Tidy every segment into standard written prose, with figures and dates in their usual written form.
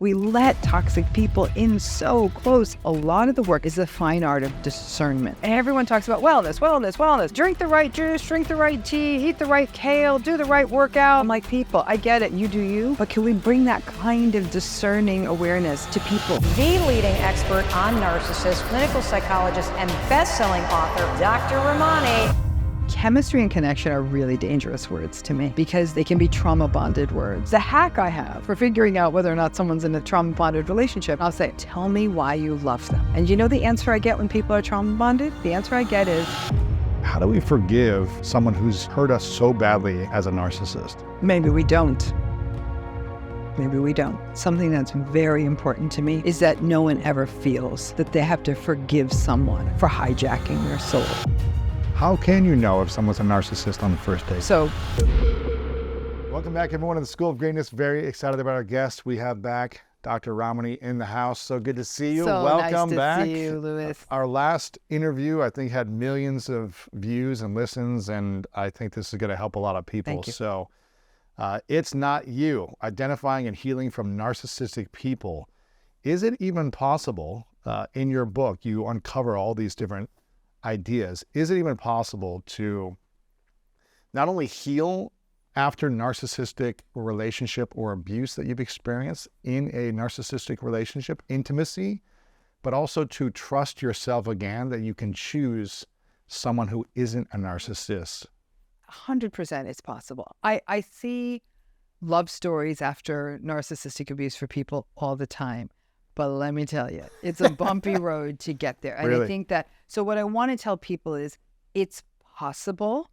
We let toxic people in so close. A lot of the work is the fine art of discernment. Everyone talks about wellness, wellness, wellness. Drink the right juice, drink the right tea, eat the right kale, do the right workout. I'm like, people, I get it, you do you, but can we bring that kind of discerning awareness to people? The leading expert on narcissists, clinical psychologist, and best-selling author, Dr. Ramani. Chemistry and connection are really dangerous words to me because they can be trauma-bonded words. The hack I have for figuring out whether or not someone's in a trauma-bonded relationship, I'll say, tell me why you love them. And you know the answer I get when people are trauma-bonded? The answer I get is, how do we forgive someone who's hurt us so badly as a narcissist? maybe we don't. Maybe we don't. Something that's very important to me is that no one ever feels that they have to forgive someone for hijacking their soul. How can you know if someone's a narcissist on the first date? So, Welcome back, everyone, to the School of Greatness. Very excited about our guest. We have back Dr. Ramani in the house. So good to see you. so Welcome nice to back. see you, Louis. Our last interview, I think, had millions of views and listens, and I think this is going to help a lot of people. Thank you. So it's not you. Identifying and healing from narcissistic people. Is it even possible? In your book, you uncover all these different ideas. Is it even possible to not only heal after narcissistic relationship or abuse that you've experienced in a narcissistic relationship, intimacy, but also to trust yourself again, that you can choose someone who isn't a narcissist? 100% it's possible. I see love stories after narcissistic abuse for people all the time. But let me tell you, it's a bumpy road to get there. And Really? I think that, so what I want to tell people is it's possible.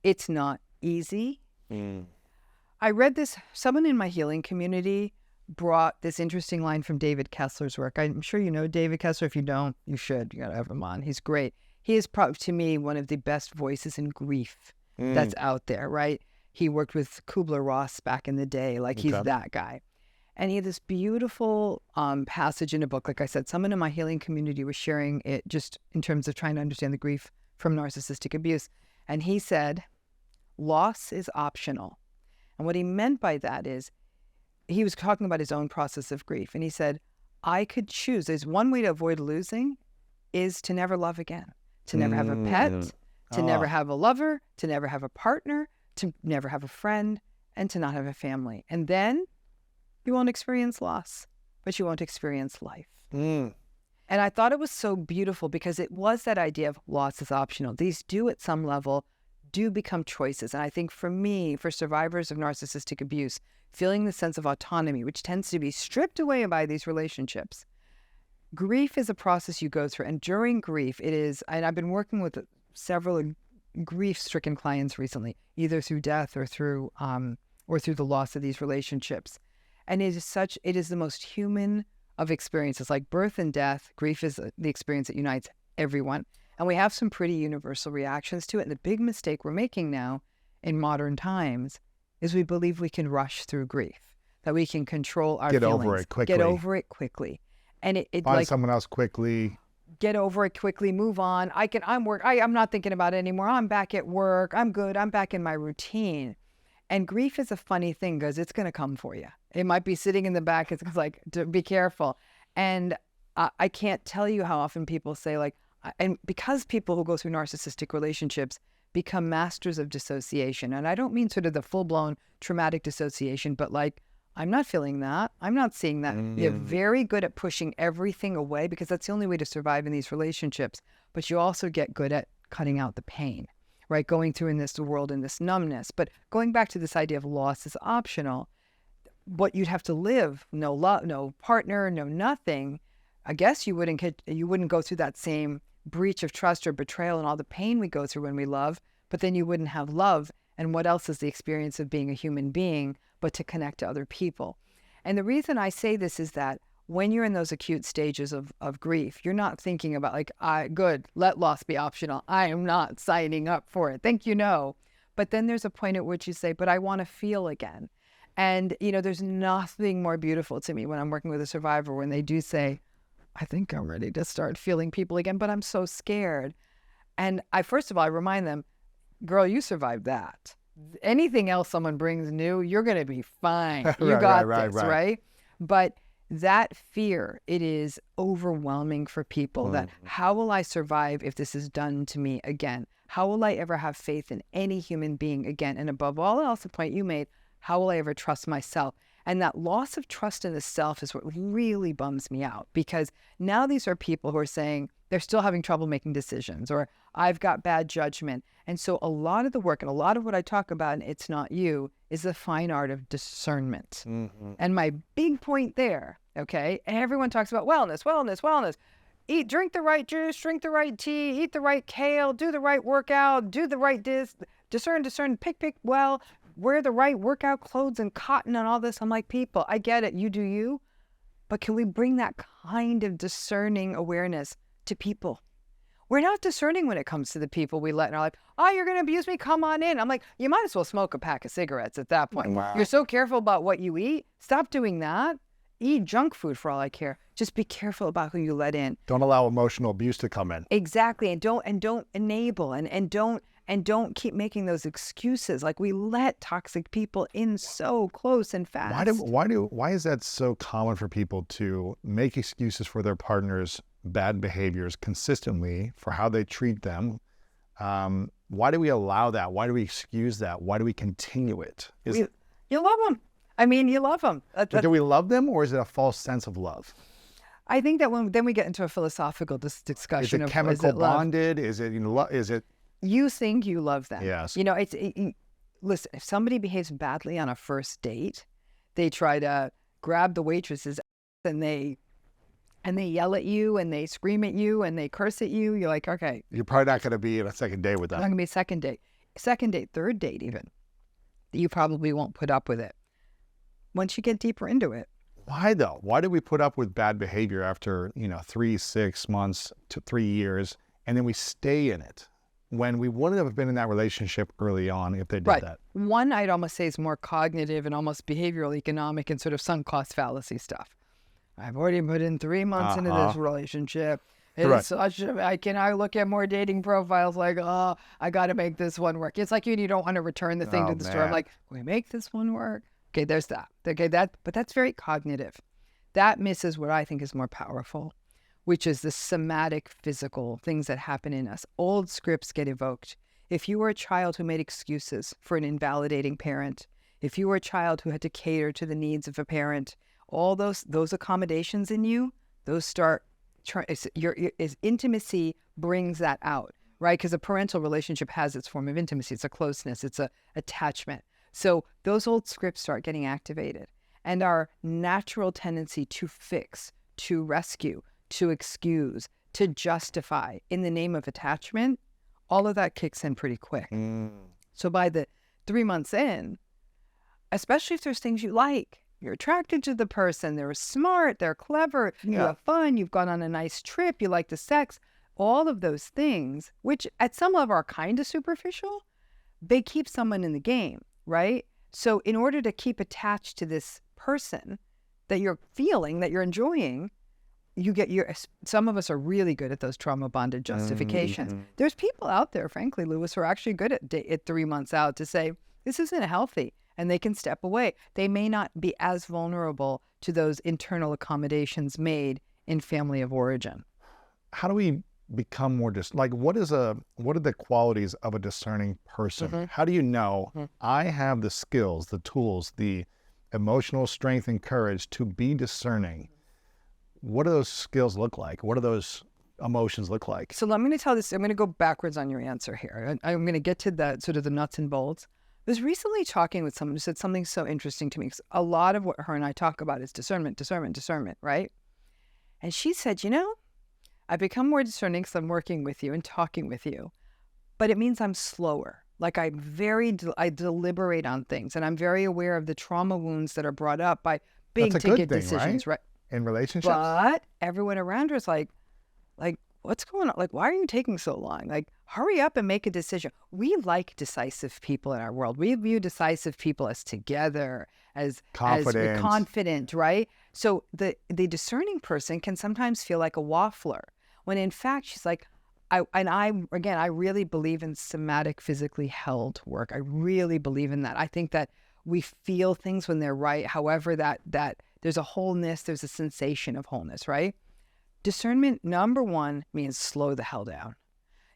It's not easy. I read this, someone in my healing community brought this interesting line from David Kessler's work. I'm sure you know David Kessler. If you don't, you should. You got to have him on. He's great. He is probably, to me, one of the best voices in grief that's out there, right? He worked with Kubler-Ross back in the day. Like, he's that guy. And he had this beautiful passage in a book. Like I said, someone in my healing community was sharing it just in terms of trying to understand the grief from narcissistic abuse. And he said, loss is optional. And what he meant by that is, he was talking about his own process of grief. And he said, I could choose. There's one way to avoid losing is to never love again, to never have a pet, to never have a lover, to never have a partner, to never have a friend, and to not have a family. And then you won't experience loss, but you won't experience life. And I thought it was so beautiful because it was that idea of loss is optional. These do, at some level, do become choices. And I think for me, for survivors of narcissistic abuse, feeling the sense of autonomy, which tends to be stripped away by these relationships, grief is a process you go through. And during grief, it is, and I've been working with several grief-stricken clients recently, either through death or through the loss of these relationships. And it is the most human of experiences. Like birth and death, grief is the experience that unites everyone. And we have some pretty universal reactions to it. And the big mistake we're making now in modern times is we believe we can rush through grief, that we can control our feelings. Get over it quickly. And it Find like, someone else quickly. Get over it quickly, move on. I'm not thinking about it anymore. I'm back at work. I'm good. I'm back in my routine. And grief is a funny thing because it's going to come for you. It might be sitting in the back. It's like, be careful. And I can't tell you how often people say, like, and because people who go through narcissistic relationships become masters of dissociation. And I don't mean sort of the full-blown traumatic dissociation, but like, I'm not feeling that. I'm not seeing that. You're very good at pushing everything away because that's the only way to survive in these relationships. But you also get good at cutting out the pain, right? Going through in this world in this numbness. But going back to this idea of loss is optional, what you'd have to live, no love, no partner, no nothing. I guess you wouldn't go through that same breach of trust or betrayal and all the pain we go through when we love, but then you wouldn't have love. And what else is the experience of being a human being but to connect to other people? And the reason I say this is that when you're in those acute stages of grief, you're not thinking about like, let loss be optional. I am not signing up for it. Thank you, no. But then there's a point at which you say, but I want to feel again. And, there's nothing more beautiful to me when I'm working with a survivor when they do say, I think I'm ready to start feeling people again, but I'm so scared. And first of all, I remind them, girl, you survived that. Anything else someone brings new, you're going to be fine. You got this, right? But that fear, it is overwhelming for people that how will I survive if this is done to me again? How will I ever have faith in any human being again? And above all else, the point you made, how will I ever trust myself? And that loss of trust in the self is what really bums me out, because now these are people who are saying they're still having trouble making decisions, or I've got bad judgment. And so a lot of the work and a lot of what I talk about in It's Not You is the fine art of discernment. And my big point there, okay, everyone talks about wellness, wellness, wellness. Drink the right juice, drink the right tea, eat the right kale, do the right workout, do the right discern, pick well, wear the right workout clothes and cotton and all this. I'm like, people, I get it, you do you, but can we bring that kind of discerning awareness to people? We're not discerning when it comes to the people we let in our life. Oh, you're going to abuse me? Come on in. I'm like, you might as well smoke a pack of cigarettes at that point. Wow. You're so careful about what you eat. Stop doing that. Eat junk food for all I care. Just be careful about who you let in. Don't allow emotional abuse to come in. Exactly. And don't enable and don't keep making those excuses. Like, we let toxic people in so close and fast. Why is that so common for people to make excuses for their partner's bad behaviors consistently, for how they treat them? Why do we allow that? Why do we excuse that? Why do we continue it? You love them. I mean, you love them. But do we love them, or is it a false sense of love? I think that then we get into a philosophical discussion Is it of chemical is it love? bonded? Is it is it? You think you love them. Yes. You know, listen, if somebody behaves badly on a first date, they try to grab the waitress's and they yell at you and they scream at you and they curse at you. You're like, okay. You're probably not going to be in a second date with them. Not going to be second date, third date even. You probably won't put up with it once you get deeper into it. Why though? Why do we put up with bad behavior after 3, 6 months to 3 years, and then we stay in it when we wouldn't have been in that relationship early on if they did that? One, I'd almost say, is more cognitive and almost behavioral economic and sort of sunk cost fallacy stuff. I've already put in 3 months into this relationship. It's such I look at more dating profiles like, oh, I got to make this one work. It's like you don't want to return the thing to the store. I'm like, can we make this one work? Okay, there's that. Okay, but that's very cognitive. That misses what I think is more powerful, which is the somatic, physical things that happen in us. Old scripts get evoked. If you were a child who made excuses for an invalidating parent, if you were a child who had to cater to the needs of a parent, all those accommodations in you, those start. Your intimacy brings that out, right? Because a parental relationship has its form of intimacy. It's a closeness. It's a attachment. So those old scripts start getting activated, and our natural tendency to fix, to rescue, to excuse, to justify in the name of attachment, all of that kicks in pretty quick. So by the 3 months in, especially if there's things you like, you're attracted to the person, they're smart, they're clever, you have fun, you've gone on a nice trip, you like the sex, all of those things, which at some level are kind of superficial, they keep someone in the game, right? So in order to keep attached to this person that you're feeling, that you're enjoying, some of us are really good at those trauma bonded justifications. There's people out there, frankly, Lewis, who are actually good at 3 months out to say, this isn't healthy, and they can step away. They may not be as vulnerable to those internal accommodations made in family of origin. How do we become more what are the qualities of a discerning person? How do you know I have the skills, the tools, the emotional strength and courage to be discerning? What do those skills look like? What do those emotions look like? So I'm going to tell this, I'm going to go backwards on your answer here. I'm going to get to the sort of the nuts and bolts. I was recently talking with someone who said something so interesting to me, because a lot of what her and I talk about is discernment, right? And she said, I've become more discerning because I'm working with you and talking with you, but it means I'm slower. Like I deliberate on things, and I'm very aware of the trauma wounds that are brought up by big ticket decisions, right? In relationships. But everyone around her is like, what's going on? Like, why are you taking so long? Like, hurry up and make a decision. We like decisive people in our world. We view decisive people as together, as confident, right? So the discerning person can sometimes feel like a waffler, when in fact she's like, I really believe in somatic, physically held work. I really believe in that. I think that we feel things when they're right. However, that There's a wholeness, there's a sensation of wholeness, right? Discernment, number one, means slow the hell down.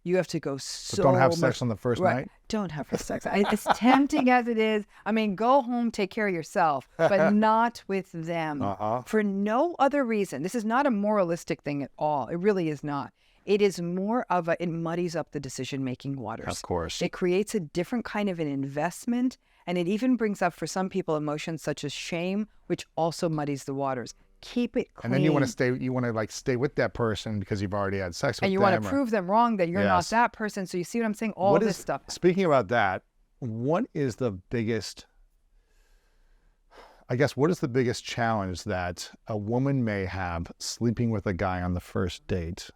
You have to go so But don't have much, sex on the first night? Don't have sex. As tempting as it is, I mean, go home, take care of yourself, but not with them. For no other reason. This is not a moralistic thing at all. It really is not. It is more of it muddies up the decision-making waters. Of course. It creates a different kind of an investment, and it even brings up for some people emotions such as shame, which also muddies the waters. Keep it clean. And then you want to stay with that person because you've already had sex with them. And you want to prove them wrong that you're not that person. So you see what I'm saying? All this stuff. Speaking about that, what is the biggest challenge that a woman may have sleeping with a guy on the first date?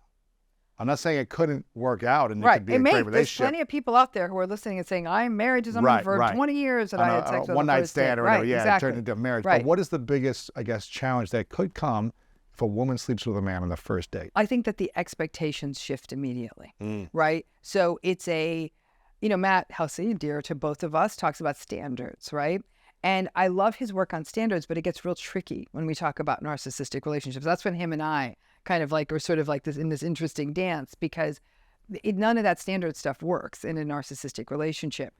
I'm not saying it couldn't work out and it could be a great relationship. There's plenty of people out there who are listening and saying, I'm married to someone for 20 years that I had sex with. One night stand or whatever. Exactly. It turned into marriage. But what is the biggest, challenge that could come if a woman sleeps with a man on the first date? I think that the expectations shift immediately, right? So it's Matt Halsey, dear to both of us, talks about standards, right? And I love his work on standards, but it gets real tricky when we talk about narcissistic relationships. That's when him and I kind of are sort of like this in this interesting dance, because none of that standard stuff works in a narcissistic relationship.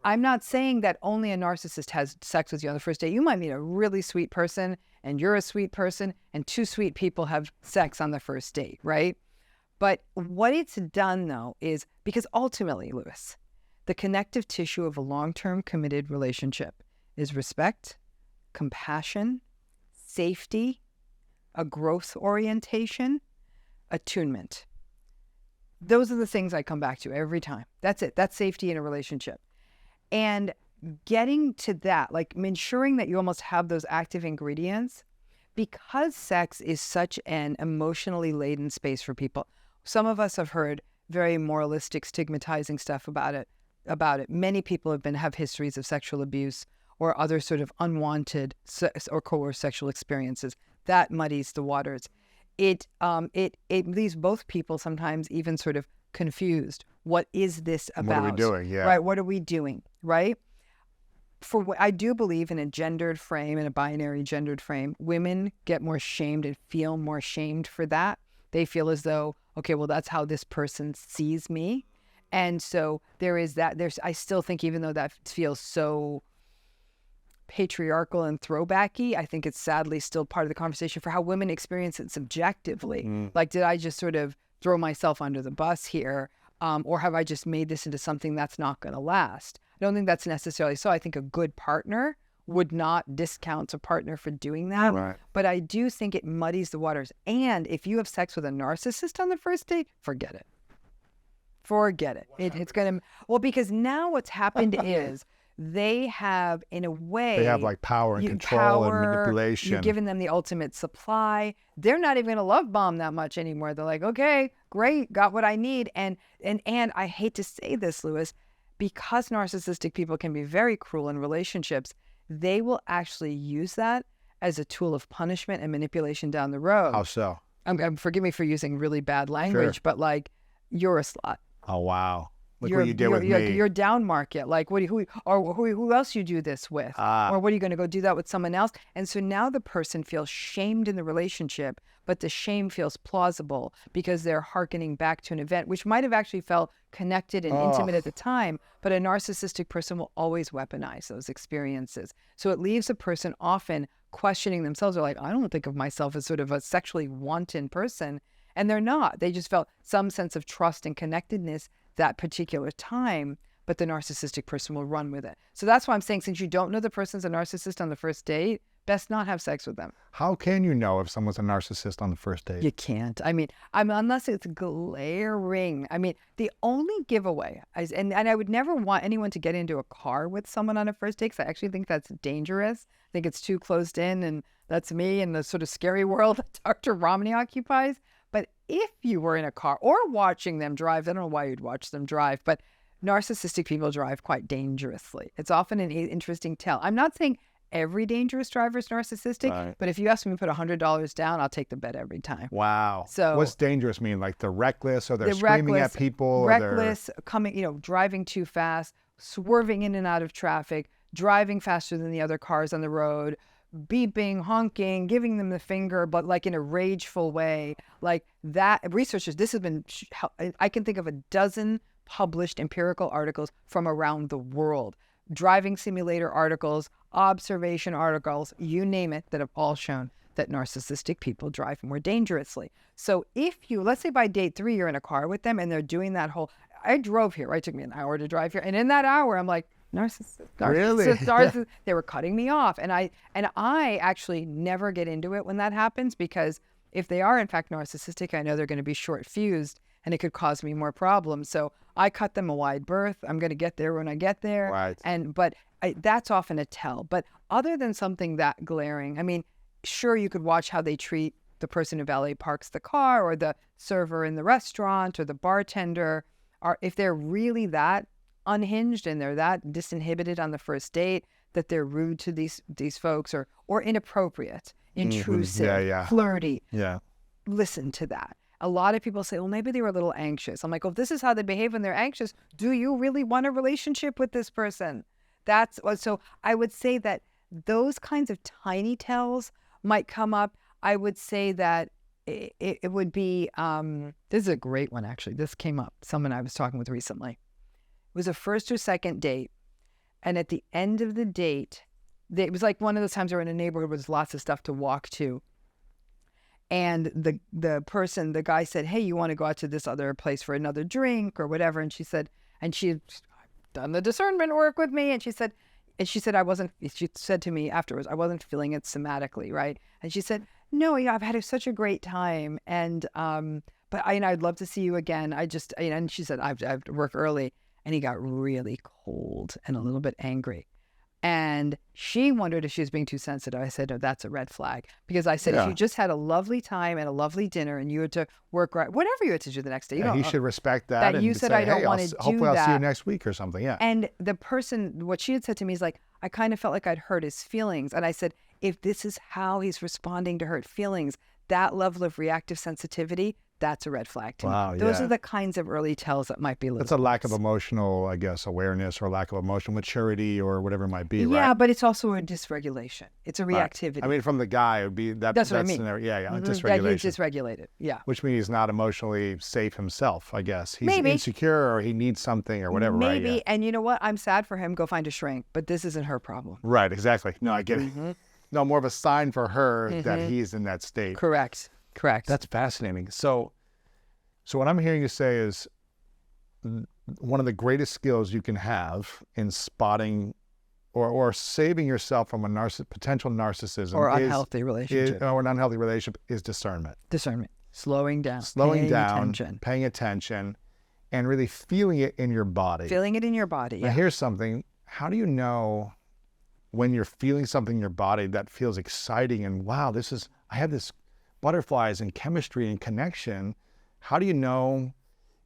I'm not saying that only a narcissist has sex with you on the first date. You might meet a really sweet person and you're a sweet person and two sweet people have sex on the first date, right? But what it's done though is, because ultimately, Lewis, the connective tissue of a long-term committed relationship is respect, compassion, safety, a growth orientation, attunement. Those are the things I come back to every time. That's it. That's safety in a relationship. And getting to that, ensuring that you almost have those active ingredients, because sex is such an emotionally laden space for people. Some of us have heard very moralistic, stigmatizing stuff about it. Many people have histories of sexual abuse or other sort of unwanted or coerced sexual experiences. That muddies the waters. It leaves both people sometimes even sort of confused. What is this about? What are we doing? Yeah. Right. What are we doing? Right. I do believe in a gendered frame, in a binary gendered frame, women get more shamed and feel more shamed for that. They feel as though, okay, well, that's how this person sees me. And so there is that. I still think, even though that feels so patriarchal and throwbacky, I think it's sadly still part of the conversation for how women experience it subjectively. Did I just sort of throw myself under the bus here? Or have I just made this into something that's not going to last? I don't think that's necessarily so. I think a good partner would not discount a partner for doing that. Right. But I do think it muddies the waters. And if you have sex with a narcissist on the first date, forget it. Forget it. It's going to, because now what's happened is they have, in a way, they have power and control and manipulation. You're giving them the ultimate supply. They're not even going to love bomb that much anymore. They're like, okay, great, got what I need. And I hate to say this, Lewis, because narcissistic people can be very cruel in relationships, they will actually use that as a tool of punishment and manipulation down the road. How so? Forgive me for using really bad language, Sure. But you're a slut. Oh, wow. Look what you did with me. You're down market. Who else you do this with? Or what are you going to go do that with someone else? And so now the person feels shamed in the relationship, but the shame feels plausible because they're hearkening back to an event which might have actually felt connected and intimate at the time. But a narcissistic person will always weaponize those experiences. So it leaves a person often questioning themselves. They're like, I don't think of myself as sort of a sexually wanton person. And they're not. They just felt some sense of trust and connectedness that particular time, but the narcissistic person will run with it. So that's why I'm saying, since you don't know the person's a narcissist on the first date, best not have sex with them. How can you know if someone's a narcissist on the first date? You can't. Unless it's glaring. The only giveaway is, and I would never want anyone to get into a car with someone on a first date, because I actually think that's dangerous. I think it's too closed in, and that's me in the sort of scary world that Dr. Ramani occupies. But if you were in a car or watching them drive, I don't know why you'd watch them drive, but narcissistic people drive quite dangerously. It's often an interesting tell. I'm not saying every dangerous driver is narcissistic, right. But if you ask me to put $100 down, I'll take the bet every time. Wow. So what's dangerous mean? They're reckless, or they're screaming at people? Reckless, driving too fast, swerving in and out of traffic, driving faster than the other cars on the road, beeping, honking, giving them the finger, but like in a rageful way. Like that, researchers, this has been, I can think of a dozen published empirical articles from around the world, driving simulator articles, observation articles, you name it, that have all shown that narcissistic people drive more dangerously. So if you, let's say by date 3, you're in a car with them and they're doing that whole, I drove here, right? It took me an hour to drive here. And in that hour, I'm like, narcissist. They were cutting me off. And I actually never get into it when that happens, because if they are in fact narcissistic, I know they're going to be short fused and it could cause me more problems. So I cut them a wide berth. I'm going to get there when I get there. Right. But that's often a tell. But other than something that glaring, I mean, sure, you could watch how they treat the person who valet parks the car, or the server in the restaurant, or the bartender. Or if they're really that unhinged and they're that disinhibited on the first date, that they're rude to these folks, or inappropriate, intrusive, flirty. Listen to that. A lot of people say, well, maybe they were a little anxious. I'm like, well, if this is how they behave when they're anxious, do you really want a relationship with this person? So I would say that those kinds of tiny tells might come up. I would say that it would be, this is a great one, actually. This came up, someone I was talking with recently. It was a first or second date. And at the end of the date, it was like one of those times we're in a neighborhood where there's lots of stuff to walk to. And the guy said, hey, you want to go out to this other place for another drink or whatever? And she said, and she had done the discernment work with me. And she said, she said to me afterwards, I wasn't feeling it somatically, right? And she said, no, I've had such a great time. And, but I'd love to see you again. And she said, I have to work early. And he got really cold and a little bit angry. And she wondered if she was being too sensitive. I said, no, that's a red flag. Because I said, if you just had a lovely time and a lovely dinner and you had to work right, whatever you had to do the next day. He should respect that. And you said, I don't want to do that. Hopefully I'll see you next week or something. Yeah. And the person, what she had said to me is like, I kind of felt like I'd hurt his feelings. And I said, if this is how he's responding to hurt feelings, that level of reactive sensitivity, that's a red flag to me. Those are the kinds of early tells that might be a little. It's a lack of emotional, I guess, awareness, or lack of emotional maturity, or whatever it might be, right? Yeah, but it's also a dysregulation. It's a reactivity. Right. I mean, from the guy, it would be that. That's what I mean. Dysregulation. That he's dysregulated. Yeah. Which means he's not emotionally safe himself, I guess. He's Maybe. insecure, or he needs something, or whatever, right? Maybe. And you know what? I'm sad for him. Go find a shrink. But this isn't her problem. Right, exactly. No, I get it. No, more of a sign for her that he's in that state. Correct. That's fascinating. So what I'm hearing you say is one of the greatest skills you can have in spotting or saving yourself from a potential narcissism or unhealthy relationship. Or an unhealthy relationship is discernment. Slowing down. Paying attention, and really feeling it in your body. Now, here's something. How do you know when you're feeling something in your body that feels exciting and wow, I have this butterflies and chemistry and connection? How do you know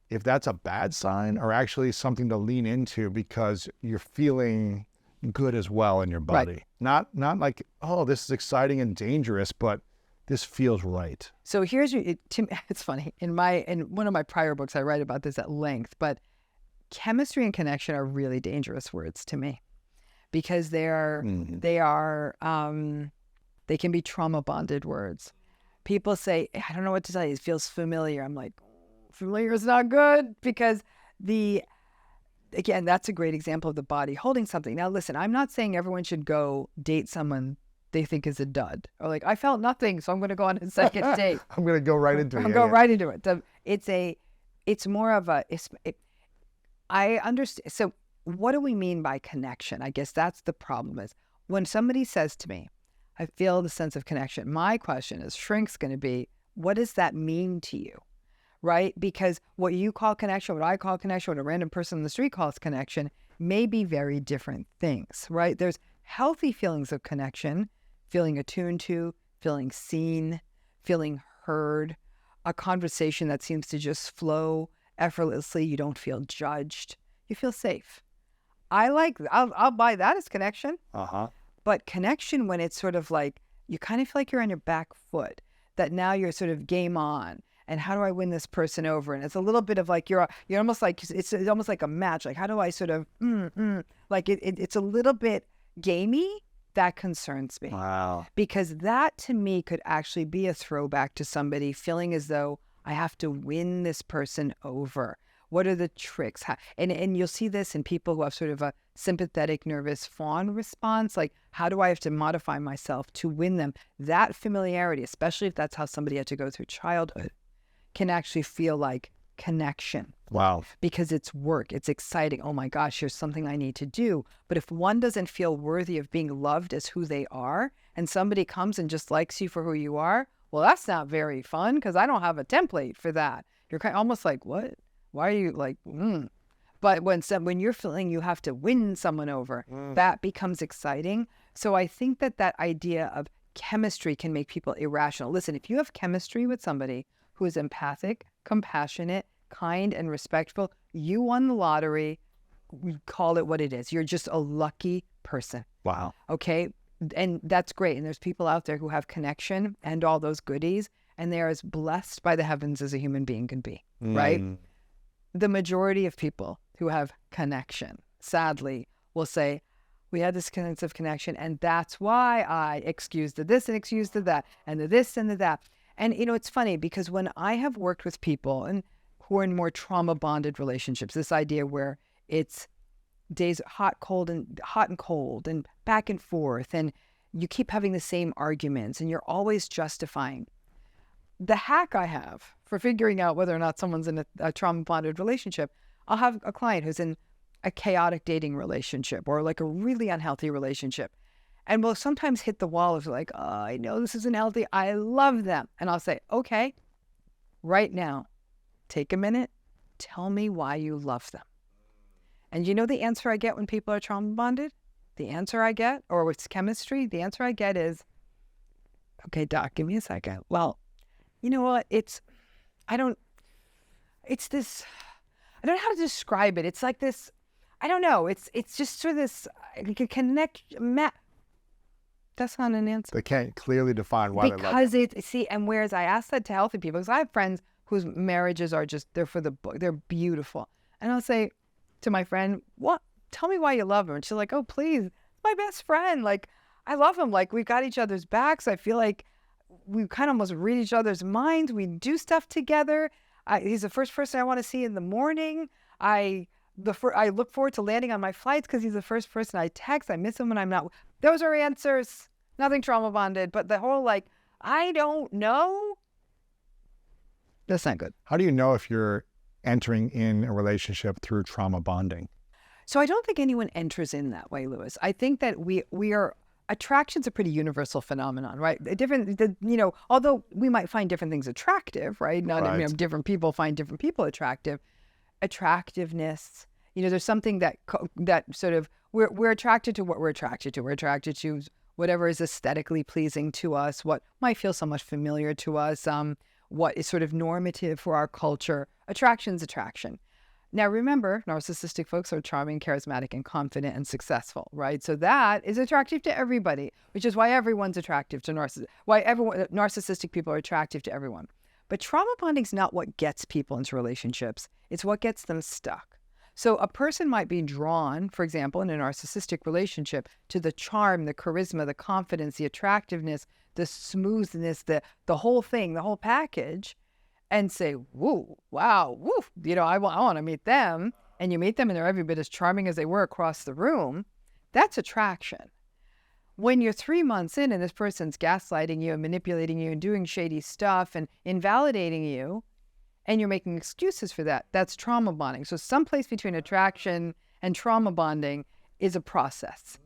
if that's a bad sign or actually something to lean into because you're feeling good as well in your body? Right. Not like, oh, this is exciting and dangerous, but this feels right. So here's it's funny. In one of my prior books, I write about this at length, but chemistry and connection are really dangerous words to me, because they can be trauma bonded words. People say, I don't know what to tell you. It feels familiar. I'm like, familiar is not good, because again, that's a great example of the body holding something. Now, listen, I'm not saying everyone should go date someone they think is a dud, or like, I felt nothing, so I'm going to go on a second date. I'm going to go right into it. Right into it. It's more of I understand. So what do we mean by connection? I guess that's the problem, is when somebody says to me, I feel the sense of connection. My question is, shrink's going to be, what does that mean to you? Right? Because what you call connection, what I call connection, what a random person on the street calls connection, may be very different things, right? There's healthy feelings of connection, feeling attuned to, feeling seen, feeling heard, a conversation that seems to just flow effortlessly. You don't feel judged. You feel safe. I'll buy that as connection. But connection, when it's sort of like, you kind of feel like you're on your back foot, that now you're sort of game on. And how do I win this person over? And it's a little bit of like, you're almost like, it's almost like a match. Like, how do I sort of, like it's a little bit gamey, That concerns me. Wow. Because that to me could actually be a throwback to somebody feeling as though I have to win this person over. What are the tricks? And you'll see this in people who have sort of a sympathetic, nervous fawn response. Like, how do I have to modify myself to win them? That familiarity, especially if that's how somebody had to go through childhood, can actually feel like connection. Wow. Because it's work. It's exciting. Oh my gosh, here's something I need to do. But if one doesn't feel worthy of being loved as who they are, and somebody comes and just likes you for who you are, well, that's not very fun because I don't have a template for that. You're kind of almost like, what? Why are you like, But when you're feeling you have to win someone over, that becomes exciting. So I think that idea of chemistry can make people irrational. Listen, if you have chemistry with somebody who is empathic, compassionate, kind, and respectful, you won the lottery. We call it what it is. You're just a lucky person. Wow. Okay? And that's great. And there's people out there who have connection and all those goodies, and they are as blessed by the heavens as a human being can be, right? The majority of people who have connection, sadly, will say, we had this sense of connection, and that's why I excused the this and excused the that, and the this and the that. And, it's funny because when I have worked with people and who are in more trauma-bonded relationships, this idea where it's days hot and cold and back and forth, and you keep having the same arguments, and you're always justifying. The hack I have for figuring out whether or not someone's in a trauma-bonded relationship, I'll have a client who's in a chaotic dating relationship or like a really unhealthy relationship. And we'll sometimes hit the wall of like, oh, I know this isn't healthy. I love them. And I'll say, okay, right now, take a minute. Tell me why you love them. And you know the answer I get when people are trauma bonded? The answer I get, or it's chemistry, the answer I get is, okay, doc, give me a second. Well, you know what? I don't know how to describe it. It's like this, I don't know. It's just sort of this That's not an answer. They can't clearly define why they love it. And whereas I ask that to healthy people, because I have friends whose marriages are just, they're for the book, they're beautiful. And I'll say to my friend, what? Tell me why you love him. And she's like, oh, please, my best friend. Like, I love him. Like, we've got each other's backs. I feel like we kind of almost read each other's minds. We do stuff together. He's the first person I want to see in the morning. I look forward to landing on my flights because he's the first person I text. I miss him when I'm not. Those are answers. Nothing trauma bonded. But the whole like, I don't know. That's not good. How do you know if you're entering in a relationship through trauma bonding? So I don't think anyone enters in that way, Lewis. I think that we are, attraction's a pretty universal phenomenon, right? Although we might find different things attractive, right? Different people find different people attractive. Attractiveness, there's something that sort of, we're attracted to what we're attracted to. We're attracted to whatever is aesthetically pleasing to us, what might feel somewhat familiar to us, what is sort of normative for our culture. Attraction's attraction. Now, remember, narcissistic folks are charming, charismatic, and confident and successful, right? So that is attractive to everybody, which is why everyone's attractive to narcissistic people are attractive to everyone. But trauma bonding is not what gets people into relationships. It's what gets them stuck. So a person might be drawn, for example, in a narcissistic relationship, to the charm, the charisma, the confidence, the attractiveness, the smoothness, the whole thing, the whole package, and say, woo, wow, woo, I want to meet them. And you meet them and they're every bit as charming as they were across the room. That's attraction. When you're 3 months in and this person's gaslighting you and manipulating you and doing shady stuff and invalidating you, and you're making excuses for that, that's trauma bonding. So someplace between attraction and trauma bonding is a process.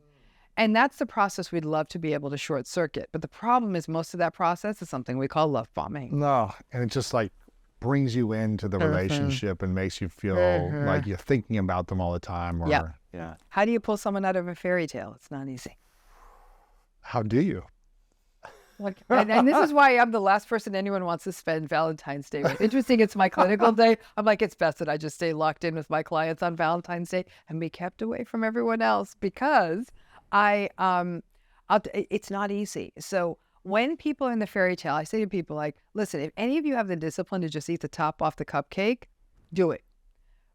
And that's the process we'd love to be able to short circuit. But the problem is most of that process is something we call love bombing. No, and it just like brings you into the relationship and makes you feel like you're thinking about them all the time. Yeah. How do you pull someone out of a fairy tale? It's not easy. How do you? And this is why I'm the last person anyone wants to spend Valentine's Day with. Interesting, it's my clinical day. I'm like, it's best that I just stay locked in with my clients on Valentine's Day and be kept away from everyone else because it's not easy. So when people are in the fairy tale, I say to people like, listen, if any of you have the discipline to just eat the top off the cupcake, do it.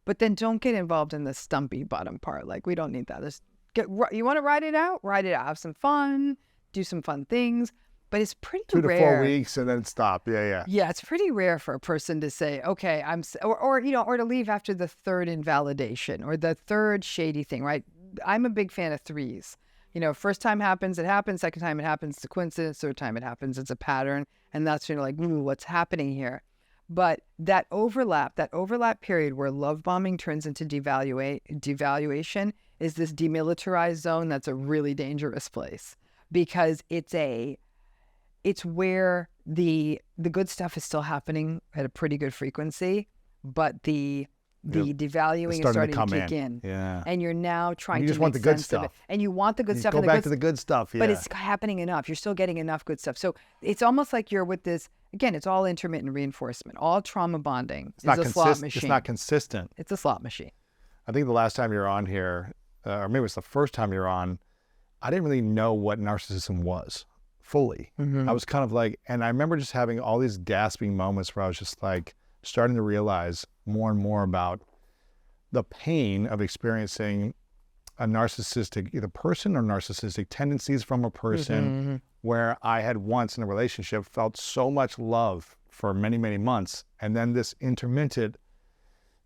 But then don't get involved in the stumpy bottom part. Like, we don't need that. Just You want to ride it out? Ride it out. Have some fun. Do some fun things. But it's pretty 2 to rare. 4 weeks and then stop. Yeah. Yeah, it's pretty rare for a person to say, okay, or to leave after the third invalidation or the third shady thing, right? I'm a big fan of threes. First time happens, it happens. Second time it happens, it's a coincidence. Third time it happens, it's a pattern. And that's when you're like, ooh, what's happening here? But that overlap period where love bombing turns into devaluation is this demilitarized zone. That's a really dangerous place because it's where the good stuff is still happening at a pretty good frequency, but the devaluing is starting to kick in. Yeah. And you're now trying to just want make the good sense of it. stuff. And you want the good stuff. Go back to the good stuff, yeah. But it's happening enough. You're still getting enough good stuff. So it's almost like you're with this, again, it's all intermittent reinforcement. All trauma bonding is a slot machine. It's not consistent. It's a slot machine. I think the last time you were on here, or maybe it was the first time you were on, I didn't really know what narcissism was fully. I was kind of like, and I remember just having all these gasping moments where I was just like starting to realize more and more about the pain of experiencing a narcissistic, either person or narcissistic tendencies from a person where I had once in a relationship felt so much love for many, many months. And then this intermittent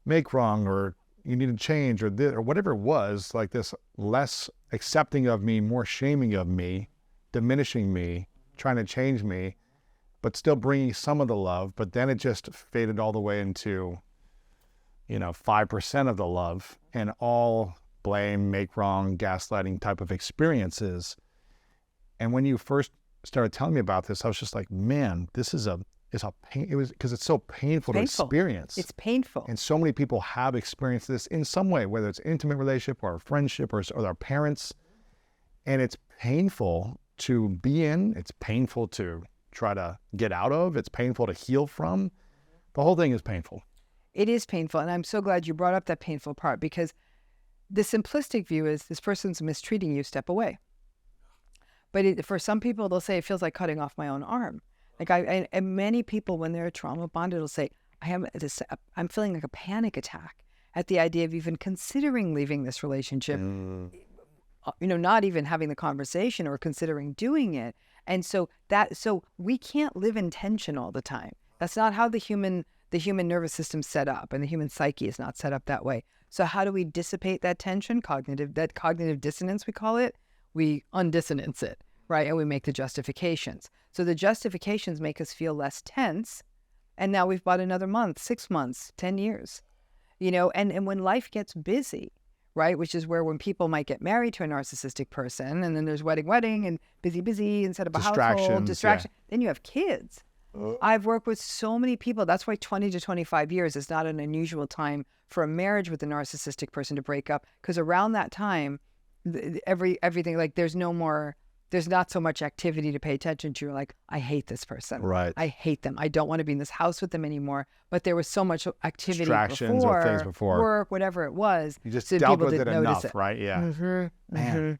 make wrong or you need to change or whatever it was, like this less accepting of me, more shaming of me, diminishing me, trying to change me, but still bringing some of the love. But then it just faded all the way into 5% of the love and all blame, make wrong, gaslighting type of experiences. And when you first started telling me about this, I was just like, man, this is a pain. It was because it's so painful to experience. It's painful. And so many people have experienced this in some way, whether it's an intimate relationship or a friendship or their parents. And it's painful to be in. It's painful to try to get out of. It's painful to heal from. The whole thing is painful. It is painful. And I'm so glad you brought up that painful part because the simplistic view is this person's mistreating you, step away. But for some people, they'll say it feels like cutting off my own arm. Like and many people, when they're trauma bonded, will say, I'm feeling like a panic attack at the idea of even considering leaving this relationship, not even having the conversation or considering doing it. And so we can't live in tension all the time. That's not how the human nervous system's set up, and the human psyche is not set up that way. So how do we dissipate that tension, that cognitive dissonance, we call it? We undissonance it, right? And we make the justifications. So the justifications make us feel less tense. And now we've bought another month, 6 months, 10 years, and when life gets busy, right? Which is where when people might get married to a narcissistic person and then there's wedding and busy instead of a household, distraction. Yeah. Then you have kids. I've worked with so many people. That's why 20 to 25 years is not an unusual time for a marriage with a narcissistic person to break up, because around that time, everything, like there's not so much activity to pay attention to. You're like, I hate this person. Right. I hate them. I don't want to be in this house with them anymore. But there was so much activity distractions before, or things before. Work, whatever it was. You just so dealt people with it didn't notice enough, right? Yeah. Man.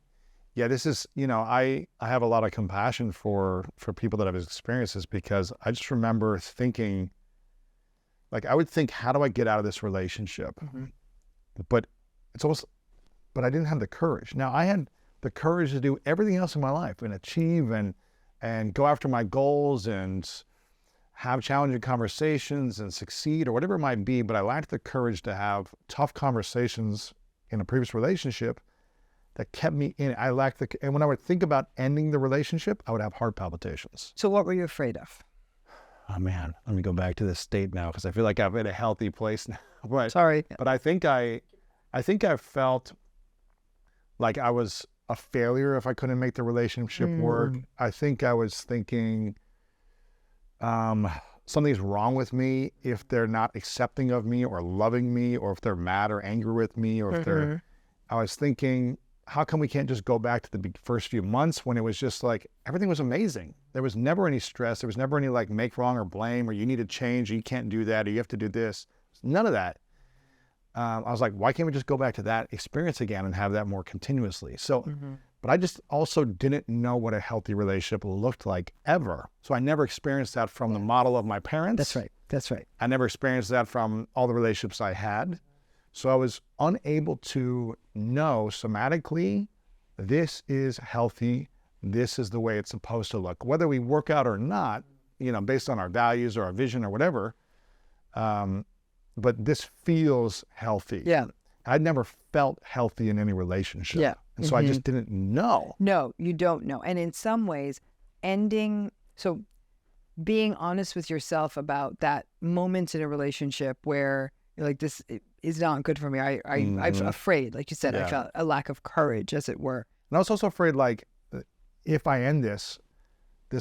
Yeah, this is, I have a lot of compassion for people that have experienced this, because I just remember thinking, like, I would think, how do I get out of this relationship? But I didn't have the courage. Now, I had the courage to do everything else in my life and achieve and go after my goals and have challenging conversations and succeed or whatever it might be, but I lacked the courage to have tough conversations in a previous relationship that kept me in it. And when I would think about ending the relationship, I would have heart palpitations. So what were you afraid of? Oh man, let me go back to this state now, because I feel like I'm in a healthy place now. But, Sorry. But I think I felt like I was a failure if I couldn't make the relationship work. I think I was thinking something's wrong with me if they're not accepting of me or loving me, or if they're mad or angry with me, or if I was thinking, how come we can't just go back to the first few months when it was just like, everything was amazing. There was never any stress. There was never any like make wrong or blame, or you need to change, or you can't do that, or you have to do this. None of that. I was like, why can't we just go back to that experience again and have that more continuously? So, but I just also didn't know what a healthy relationship looked like ever. So I never experienced that from the model of my parents. That's right. I never experienced that from all the relationships I had. So I was unable to know somatically this is healthy. This is the way it's supposed to look. Whether we work out or not, based on our values or our vision or whatever, but this feels healthy. Yeah. I'd never felt healthy in any relationship. Yeah. And so I just didn't know. No, you don't know. And in some ways, being honest with yourself about that moment in a relationship where you're like, this is not good for me. I'm afraid, like you said, I felt a lack of courage, as it were. And I was also afraid, like, if I end this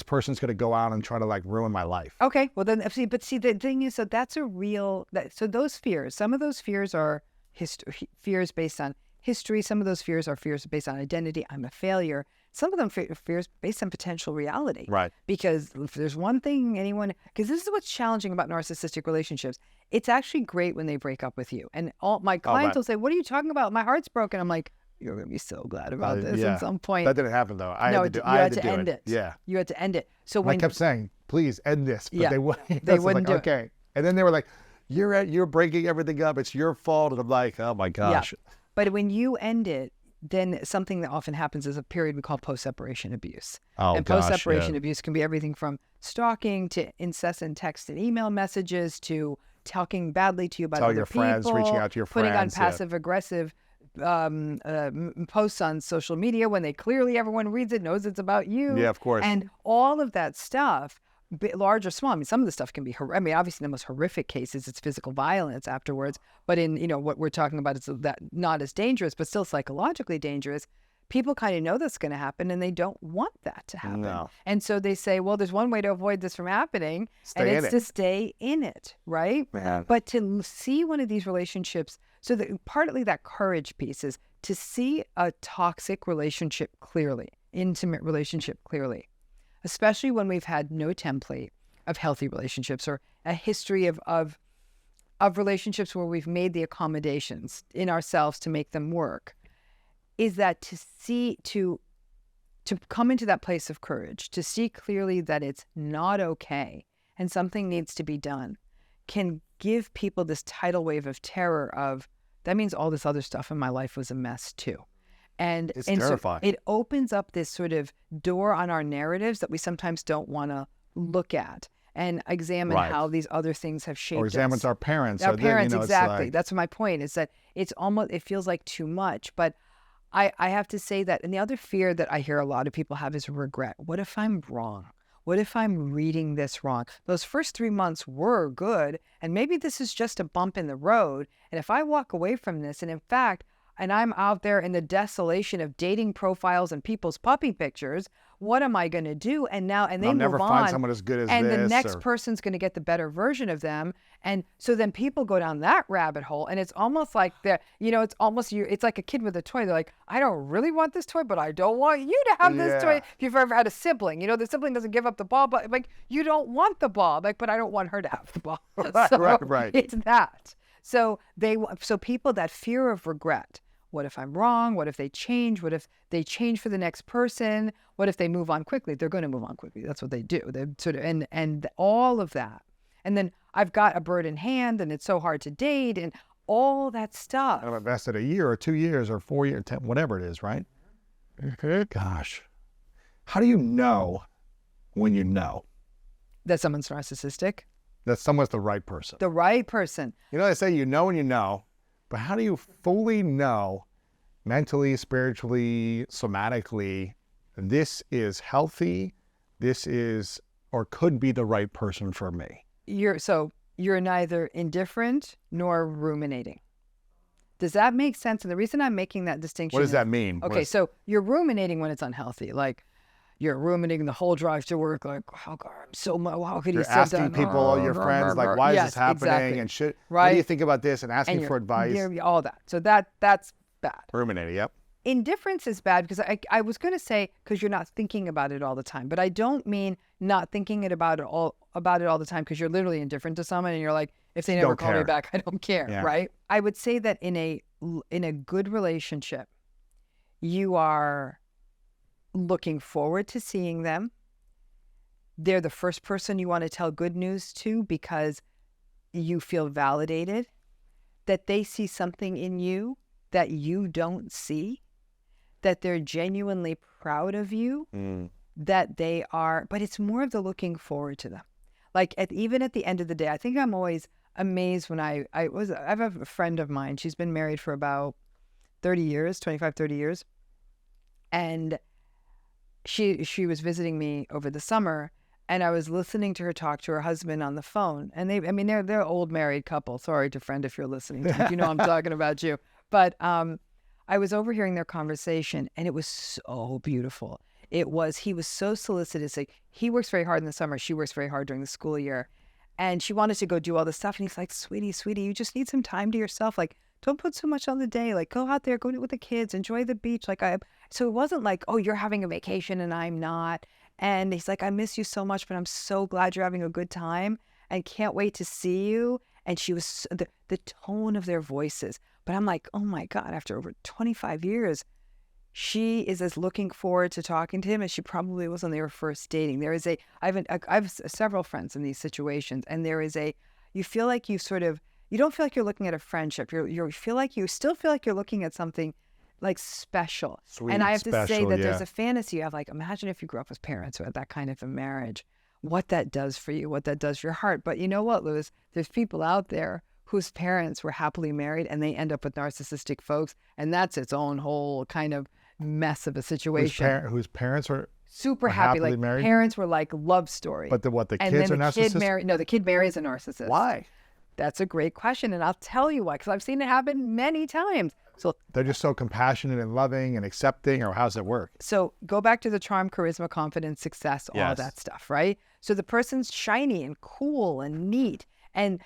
person's going to go out and try to like ruin my life. Okay. Well, then, see, the thing is, so that's so those fears, some of those fears are fears based on history. Some of those fears are fears based on identity. I'm a failure. Some of them fears based on potential reality. Right. Because if there's one thing because this is what's challenging about narcissistic relationships. It's actually great when they break up with you. And all my clients will say, what are you talking about? My heart's broken. I'm like, you're going to be so glad about this at some point. That didn't happen though. I had to end it. Yeah. You had to end it. So I kept saying, please end this. But they wouldn't. They wouldn't do it. Okay. And then they were like, you're breaking everything up. It's your fault. And I'm like, oh my gosh. Yeah. But when you end it, then something that often happens is a period we call post-separation abuse. And post-separation abuse can be everything from stalking to incessant text and email messages to talking badly to you about other people, friends, reaching out to your friends, putting on passive-aggressive posts on social media when clearly everyone reads it, knows it's about you. Yeah, of course. And all of that stuff, large or small. I mean, some of the stuff can be, obviously the most horrific cases, it's physical violence afterwards. But in, what we're talking about is that not as dangerous, but still psychologically dangerous. People kind of know that's going to happen and they don't want that to happen. No. And so they say, well, there's one way to avoid this from happening, to stay in it, right? Man. But to see one of these relationships, so that partly that courage piece is to see a toxic relationship clearly, intimate relationship clearly, especially when we've had no template of healthy relationships or a history of relationships where we've made the accommodations in ourselves to make them work, is that to come into that place of courage, to see clearly that it's not okay and something needs to be done, can give people this tidal wave of terror of, that means all this other stuff in my life was a mess too. And it's terrifying. So it opens up this sort of door on our narratives that we sometimes don't want to look at and examine how these other things have shaped us. Or examines our parents. Our parents, exactly. That's my point, is that it feels like too much. But I have to say that, and the other fear that I hear a lot of people have is regret. What if I'm wrong? What if I'm reading this wrong? Those first 3 months were good, and maybe this is just a bump in the road. And if I walk away from this, and in fact, and I'm out there in the desolation of dating profiles and people's puppy pictures, what am I going to do? And they I'll move never on. Find someone as good as and this. And the next person's going to get the better version of them. And so then people go down that rabbit hole, and it's almost like it's like a kid with a toy. They're like, I don't really want this toy, but I don't want you to have this toy. If you've ever had a sibling, the sibling doesn't give up the ball, but like, you don't want the ball, like, but I don't want her to have the ball. Right. It's that. So people, that fear of regret. What if I'm wrong? What if they change? What if they change for the next person? What if they move on quickly? They're going to move on quickly. That's what they do. They sort of, and all of that. And then I've got a bird in hand, and it's so hard to date, and all that stuff. I've invested a year or 2 years or 4 years, 10, whatever it is, right? Gosh, how do you know when you know that someone's narcissistic? That someone's the right person. The right person. They say you know when you know. But how do you fully know, mentally, spiritually, somatically, this is healthy, this is or could be the right person for me? You're neither indifferent nor ruminating. Does that make sense? And the reason I'm making that distinction What does that mean? Okay, so you're ruminating when it's unhealthy. Like, you're ruminating the whole drive to work, like, how could he say that? You're asking people, your friends, like, why is this happening? Exactly. And shit. Right? What do you think about this? And asking for advice. All that. So that's bad. Ruminating, yep. Indifference is bad because I was going to say because you're not thinking about it all the time, but I don't mean not thinking about it all the time because you're literally indifferent to someone and you're like, if they never call me back, I don't care, right? I would say that in a good relationship, you are looking forward to seeing them. They're the first person you want to tell good news to because you feel validated, that they see something in you that you don't see, that they're genuinely proud of you, that they are, but it's more of the looking forward to them. Like even at the end of the day, I think I'm always amazed when I have a friend of mine. She's been married for about 30 years, 25, 30 years. And she was visiting me over the summer, and I was listening to her talk to her husband on the phone. And they're an old married couple. Sorry to friend if you're listening to me. You know I'm talking about you. But I was overhearing their conversation, and it was so beautiful. He was so solicitous. Like, he works very hard in the summer. She works very hard during the school year. And she wanted to go do all this stuff. And he's like, sweetie, you just need some time to yourself. Like, don't put so much on the day. Like, go out there, go with the kids, enjoy the beach. So it wasn't like, oh, you're having a vacation and I'm not. And he's like, I miss you so much, but I'm so glad you're having a good time and can't wait to see you. And she was, the tone of their voices. But I'm like, oh my God, after over 25 years, she is as looking forward to talking to him as she probably was when they were first dating. I have several friends in these situations, and you feel like you don't feel like you're looking at a friendship. You still feel like you're looking at something like special. Sweet, and I have to say that yeah. there's a fantasy of like, imagine if you grew up with parents who had that kind of a marriage, what that does for you, what that does for your heart. But you know what, Louis? There's people out there whose parents were happily married and they end up with narcissistic folks, and that's its own whole kind of mess of a situation. Whose parents are super happy, like married? Parents were like love story. But the and kids are then the narcissistic? the kid marries a narcissist. Why? That's a great question, and I'll tell you why, because I've seen it happen many times. So They're just so compassionate and loving and accepting, or how's it work? So go back to the charm, charisma, confidence, success, all of that stuff, right? So the person's shiny and cool and neat, and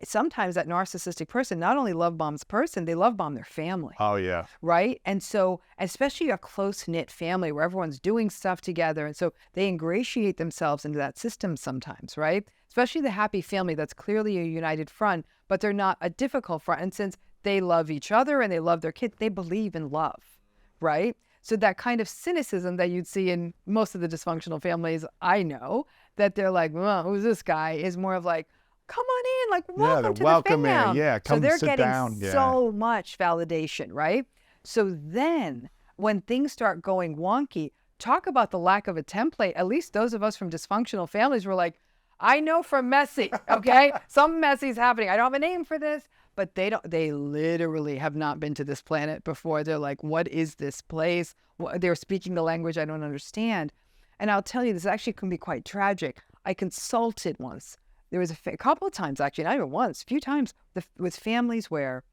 sometimes that narcissistic person not only love bombs person, they love bomb their family. Oh yeah. Right? And so, especially a close-knit family where everyone's doing stuff together, and so they ingratiate themselves into that system sometimes, right? Especially the happy family that's clearly a united front, but they're not a difficult front. And since they love each other and they love their kids, they believe in love, right? So that kind of cynicism that you'd see in most of the dysfunctional families I know, that they're like, well, who's this guy, is more of like, come on in, like, welcome to the fam. Yeah, come so they're sit getting down. so much validation, right? So then when things start going wonky, talk about the lack of a template. At least those of us from dysfunctional families were like, I know from messy, okay? Some messy's happening. I don't have a name for this, but they literally have not been to this planet before. They're like, what is this place? They're speaking the language I don't understand. And I'll tell you, this actually can be quite tragic. I consulted once. There was a couple of times, actually, not even once, a few times, with families where,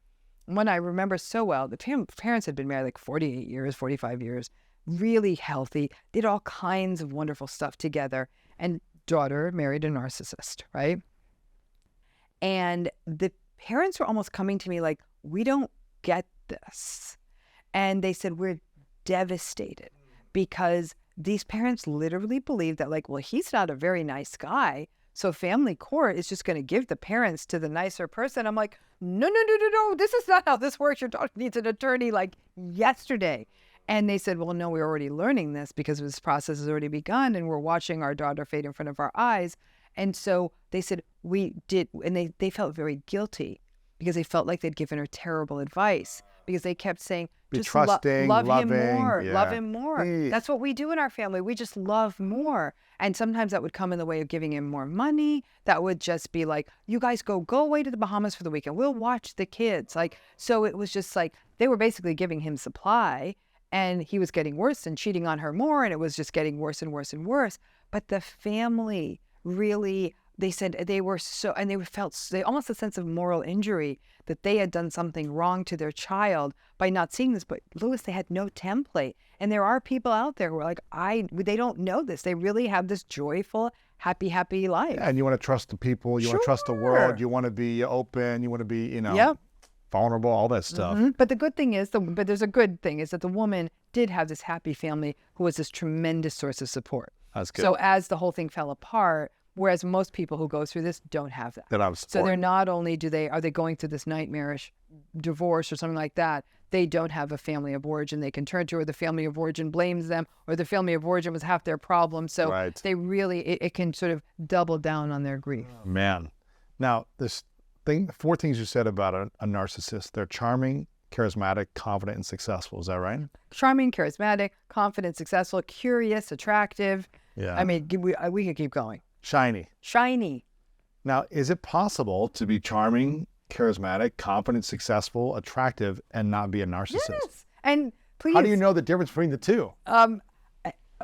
one I remember so well, the parents had been married like 48 years, 45 years, really healthy, did all kinds of wonderful stuff together, and daughter married a narcissist, right? And the parents were almost coming to me like, we don't get this. And they said, we're devastated because these parents literally believe that, like, well, he's not a very nice guy, so family court is just going to give the parents to the nicer person. I'm like, no, this is not how this works. Your daughter needs an attorney like yesterday. And they said, well, no, we're already learning this because this process has already begun and we're watching our daughter fade in front of our eyes. And so they said, we did, and they felt very guilty because they felt like they'd given her terrible advice because they kept saying, Be just trusting, love loving, him more, yeah. love him more. Hey. That's what we do in our family. We just love more. And sometimes that would come in the way of giving him more money. That would just be like, you guys go away to the Bahamas for the weekend. We'll watch the kids. Like, so it was just like, they were basically giving him supply. And he was getting worse and cheating on her more, and it was just getting worse and worse and worse. But the family really, they said they were so, and they almost a sense of moral injury that they had done something wrong to their child by not seeing this. But Louis, they had no template. And there are people out there who are like, they don't know this. They really have this joyful, happy life. Yeah, and you want to trust the people. You want to trust the world. You want to be open. You want to be, vulnerable, all that stuff. Mm-hmm. But the good thing is, but there's a good thing is that the woman did have this happy family who was this tremendous source of support. That's good. So as the whole thing fell apart, whereas most people who go through this don't have that. So they're not only are they going through this nightmarish divorce or something like that, they don't have a family of origin they can turn to, or the family of origin blames them, or the family of origin was half their problem. So they really, it can sort of double down on their grief. Man. Now, 4 things you said about a narcissist. They're charming, charismatic, confident, and successful. Is that right? Charming, charismatic, confident, successful, curious, attractive. Yeah. I mean, we could keep going. Shiny. Shiny. Now, is it possible to be charming, charismatic, confident, successful, attractive, and not be a narcissist? Yes. And please. How do you know the difference between the two?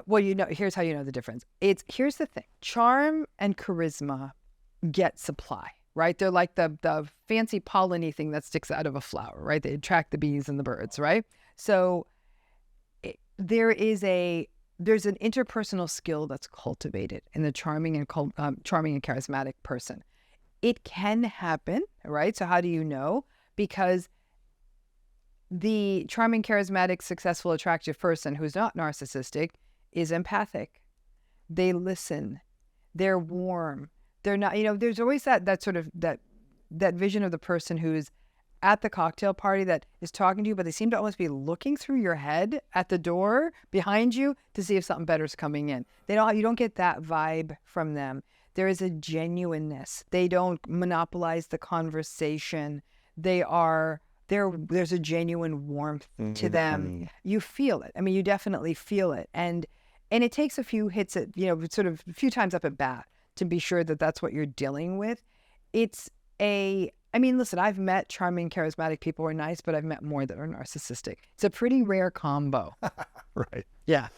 Well, here's how you know the difference. Here's the thing. Charm and charisma get supply, right? They're like the fancy pollen-y thing that sticks out of a flower, right? They attract the bees and the birds, right? So there's an interpersonal skill that's cultivated in the charming and charismatic person. It can happen, right? So how do you know? Because the charming, charismatic, successful, attractive person who's not narcissistic is empathic. They listen. They're warm. They're not, there's always that sort of that vision of the person who's at the cocktail party that is talking to you, but they seem to almost be looking through your head at the door behind you to see if something better is coming in. You don't get that vibe from them. There is a genuineness. They don't monopolize the conversation. There's a genuine warmth to them. You feel it. I mean, you definitely feel it. And it takes a few hits at, sort of a few times up at bat to be sure that that's what you're dealing with. Listen, I've met charming, charismatic people who are nice, but I've met more that are narcissistic. It's a pretty rare combo. Right. Yeah.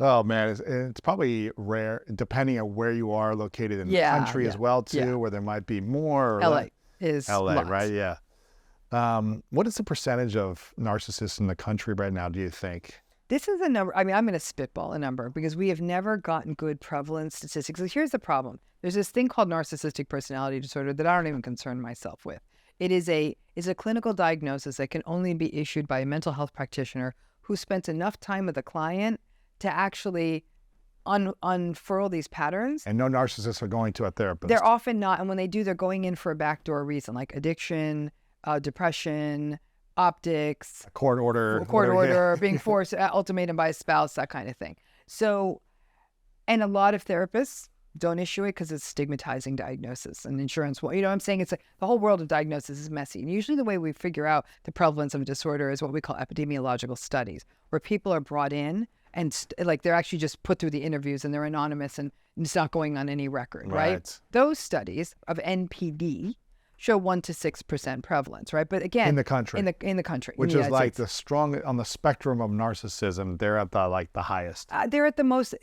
Oh, man. It's probably rare, depending on where you are located in the country as well, too, where there might be more. LA is LA, lots. right? Yeah. What is the percentage of narcissists in the country right now, do you think? This is a number. I mean, I'm going to spitball a number because we have never gotten good prevalence statistics. So here's the problem. There's this thing called narcissistic personality disorder that I don't even concern myself with. It is a clinical diagnosis that can only be issued by a mental health practitioner who spent enough time with a client to actually unfurl these patterns. And no narcissists are going to a therapist. They're often not. And when they do, they're going in for a backdoor reason, like addiction, depression, optics, a court order, being forced, ultimatum by a spouse, that kind of thing. So, and a lot of therapists don't issue it because it's stigmatizing diagnosis and insurance. Well, I'm saying? It's like the whole world of diagnosis is messy. And usually the way we figure out the prevalence of a disorder is what we call epidemiological studies, where people are brought in and they're actually just put through the interviews and they're anonymous and it's not going on any record, right? Those studies of NPD show 1 to 6% prevalence, right? But again, in the country, in the country, which is like the strong on the spectrum of narcissism. They're at the highest. They're at the most.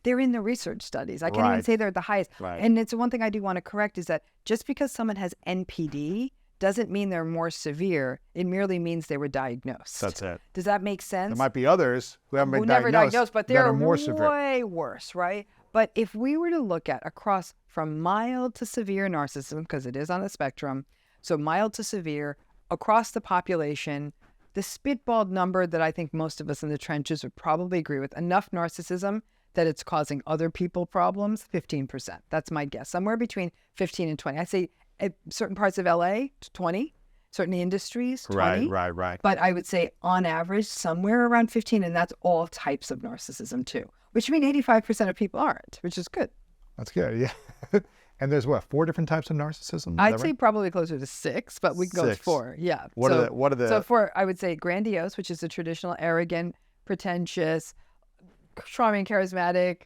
They're in the research studies. I can't even say they're at the highest. Right. And it's one thing I do want to correct is that just because someone has NPD doesn't mean they're more severe. It merely means they were diagnosed. That's it. Does that make sense? There might be others who haven't been never diagnosed, but they're more severe. Way worse, right? But if we were to look at across from mild to severe narcissism, because it is on the spectrum. So mild to severe, across the population, the spitballed number that I think most of us in the trenches would probably agree with, enough narcissism that it's causing other people problems, 15%. That's my guess. Somewhere between 15 and 20. I say at certain parts of LA, 20, certain industries, 20. Right. But I would say on average, somewhere around 15, and that's all types of narcissism too, which means 85% of people aren't, which is good. That's good, yeah. And there's 4 different types of narcissism? I'd say probably closer to 6, but we can go with 4. Yeah. What are the? So 4, I would say grandiose, which is the traditional arrogant, pretentious, charming, charismatic,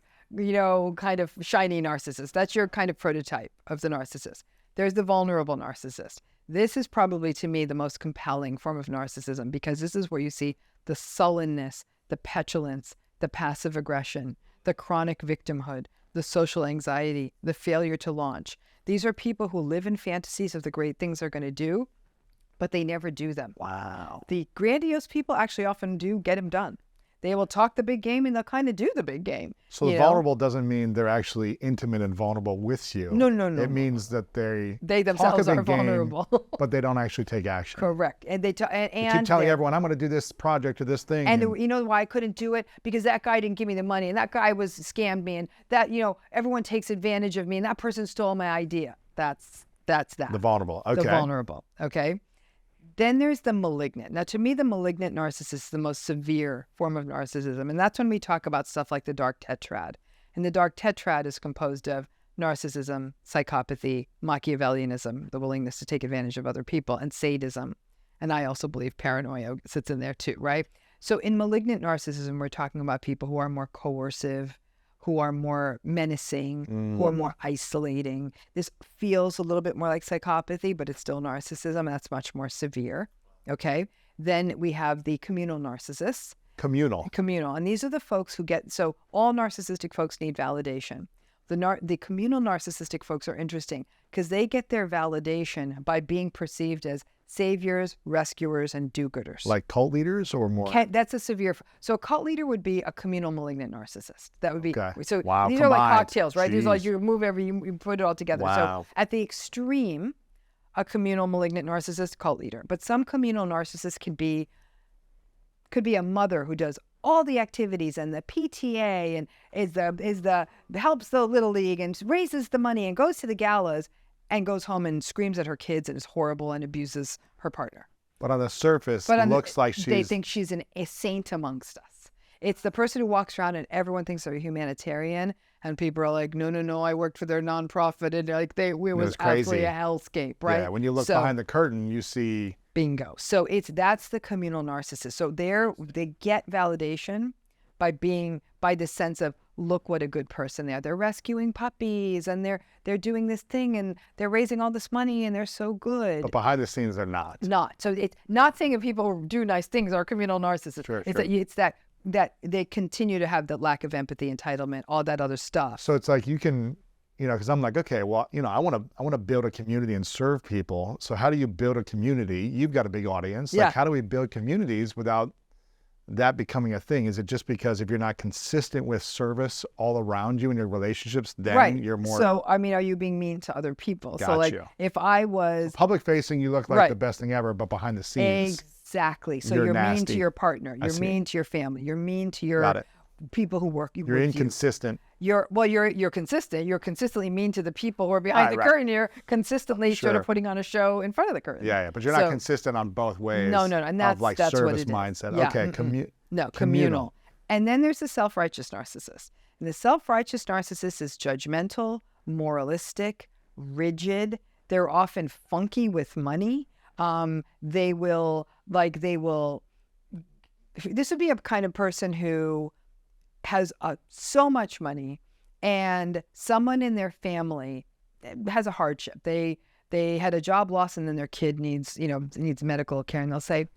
kind of shiny narcissist. That's your kind of prototype of the narcissist. There's the vulnerable narcissist. This is probably, to me, the most compelling form of narcissism because this is where you see the sullenness, the petulance, the passive aggression, the chronic victimhood, the social anxiety, the failure to launch. These are people who live in fantasies of the great things they're going to do, but they never do them. Wow. The grandiose people actually often do get them done. They will talk the big game and they'll kind of do the big game. So the vulnerable doesn't mean they're actually intimate and vulnerable with you. No. It means that they themselves are vulnerable, but they don't actually take action. Correct. And they keep telling everyone, I'm going to do this project or this thing. And you know why I couldn't do it? Because that guy didn't give me the money, and that guy scammed me, and that everyone takes advantage of me, and that person stole my idea. That's that. The vulnerable. Okay. The vulnerable. Okay. Then there's the malignant. Now, to me, the malignant narcissist is the most severe form of narcissism. And that's when we talk about stuff like the dark tetrad. And the dark tetrad is composed of narcissism, psychopathy, Machiavellianism, the willingness to take advantage of other people, and sadism. And I also believe paranoia sits in there too, right? So in malignant narcissism, we're talking about people who are more coercive, who are more menacing, who are more isolating. This feels a little bit more like psychopathy, but it's still narcissism. And that's much more severe. Okay. Then we have the communal narcissists. Communal. And these are the folks who get, so all narcissistic folks need validation. The communal narcissistic folks are interesting because they get their validation by being perceived as saviors, rescuers, and do-gooders. Like cult leaders or more? That's a severe. So a cult leader would be a communal malignant narcissist. That would be. Okay. So Wow, these are like combined. cocktails, right? These are like Jeez. you move you put it all together. Wow. So at the extreme, a communal malignant narcissist, cult leader. But some communal narcissists could be a mother who does all the activities and the PTA and helps the little league and raises the money and goes to the galas and goes home and screams at her kids and is horrible and abuses her partner. But on the surface, it looks like they think she's a saint amongst us. It's the person who walks around and everyone thinks they're a humanitarian, and people are like, no, I worked for their nonprofit, and like it was absolutely a hellscape, right? Yeah, when you look behind the curtain, you see bingo. So that's the communal narcissist. So they get validation by the sense of, look what a good person they are. They're rescuing puppies and they're doing this thing and they're raising all this money and they're so good. But behind the scenes, they're not. So it's not saying that people who do nice things are communal narcissists. Sure. It's that they continue to have the lack of empathy, entitlement, all that other stuff. So it's like you can, because I'm like, okay, well, I want to build a community and serve people. So how do you build a community? You've got a big audience. Yeah. Like, how do we build communities without that becoming a thing? Is it just because if you're not consistent with service all around you in your relationships, then you're more... So, are you being mean to other people? Got so like, you. if I was... Public facing, you look like the best thing ever, but behind the scenes... Exactly. So you're mean nasty. to your partner. You're mean to your family. You're mean to your people who work with you. You're inconsistent. You're consistent. You're consistently mean to the people who are behind the curtain here, consistently sort of putting on a show in front of the curtain. Yeah. But you're not consistent on both ways. No. And that's like that's service what it mindset. is. Yeah. Okay. Communal. And then there's the self-righteous narcissist. And the self-righteous narcissist is judgmental, moralistic, rigid. They're often funky with money. This would be a kind of person who has so much money and someone in their family has a hardship. They had a job loss and then their kid needs medical care, and they'll say,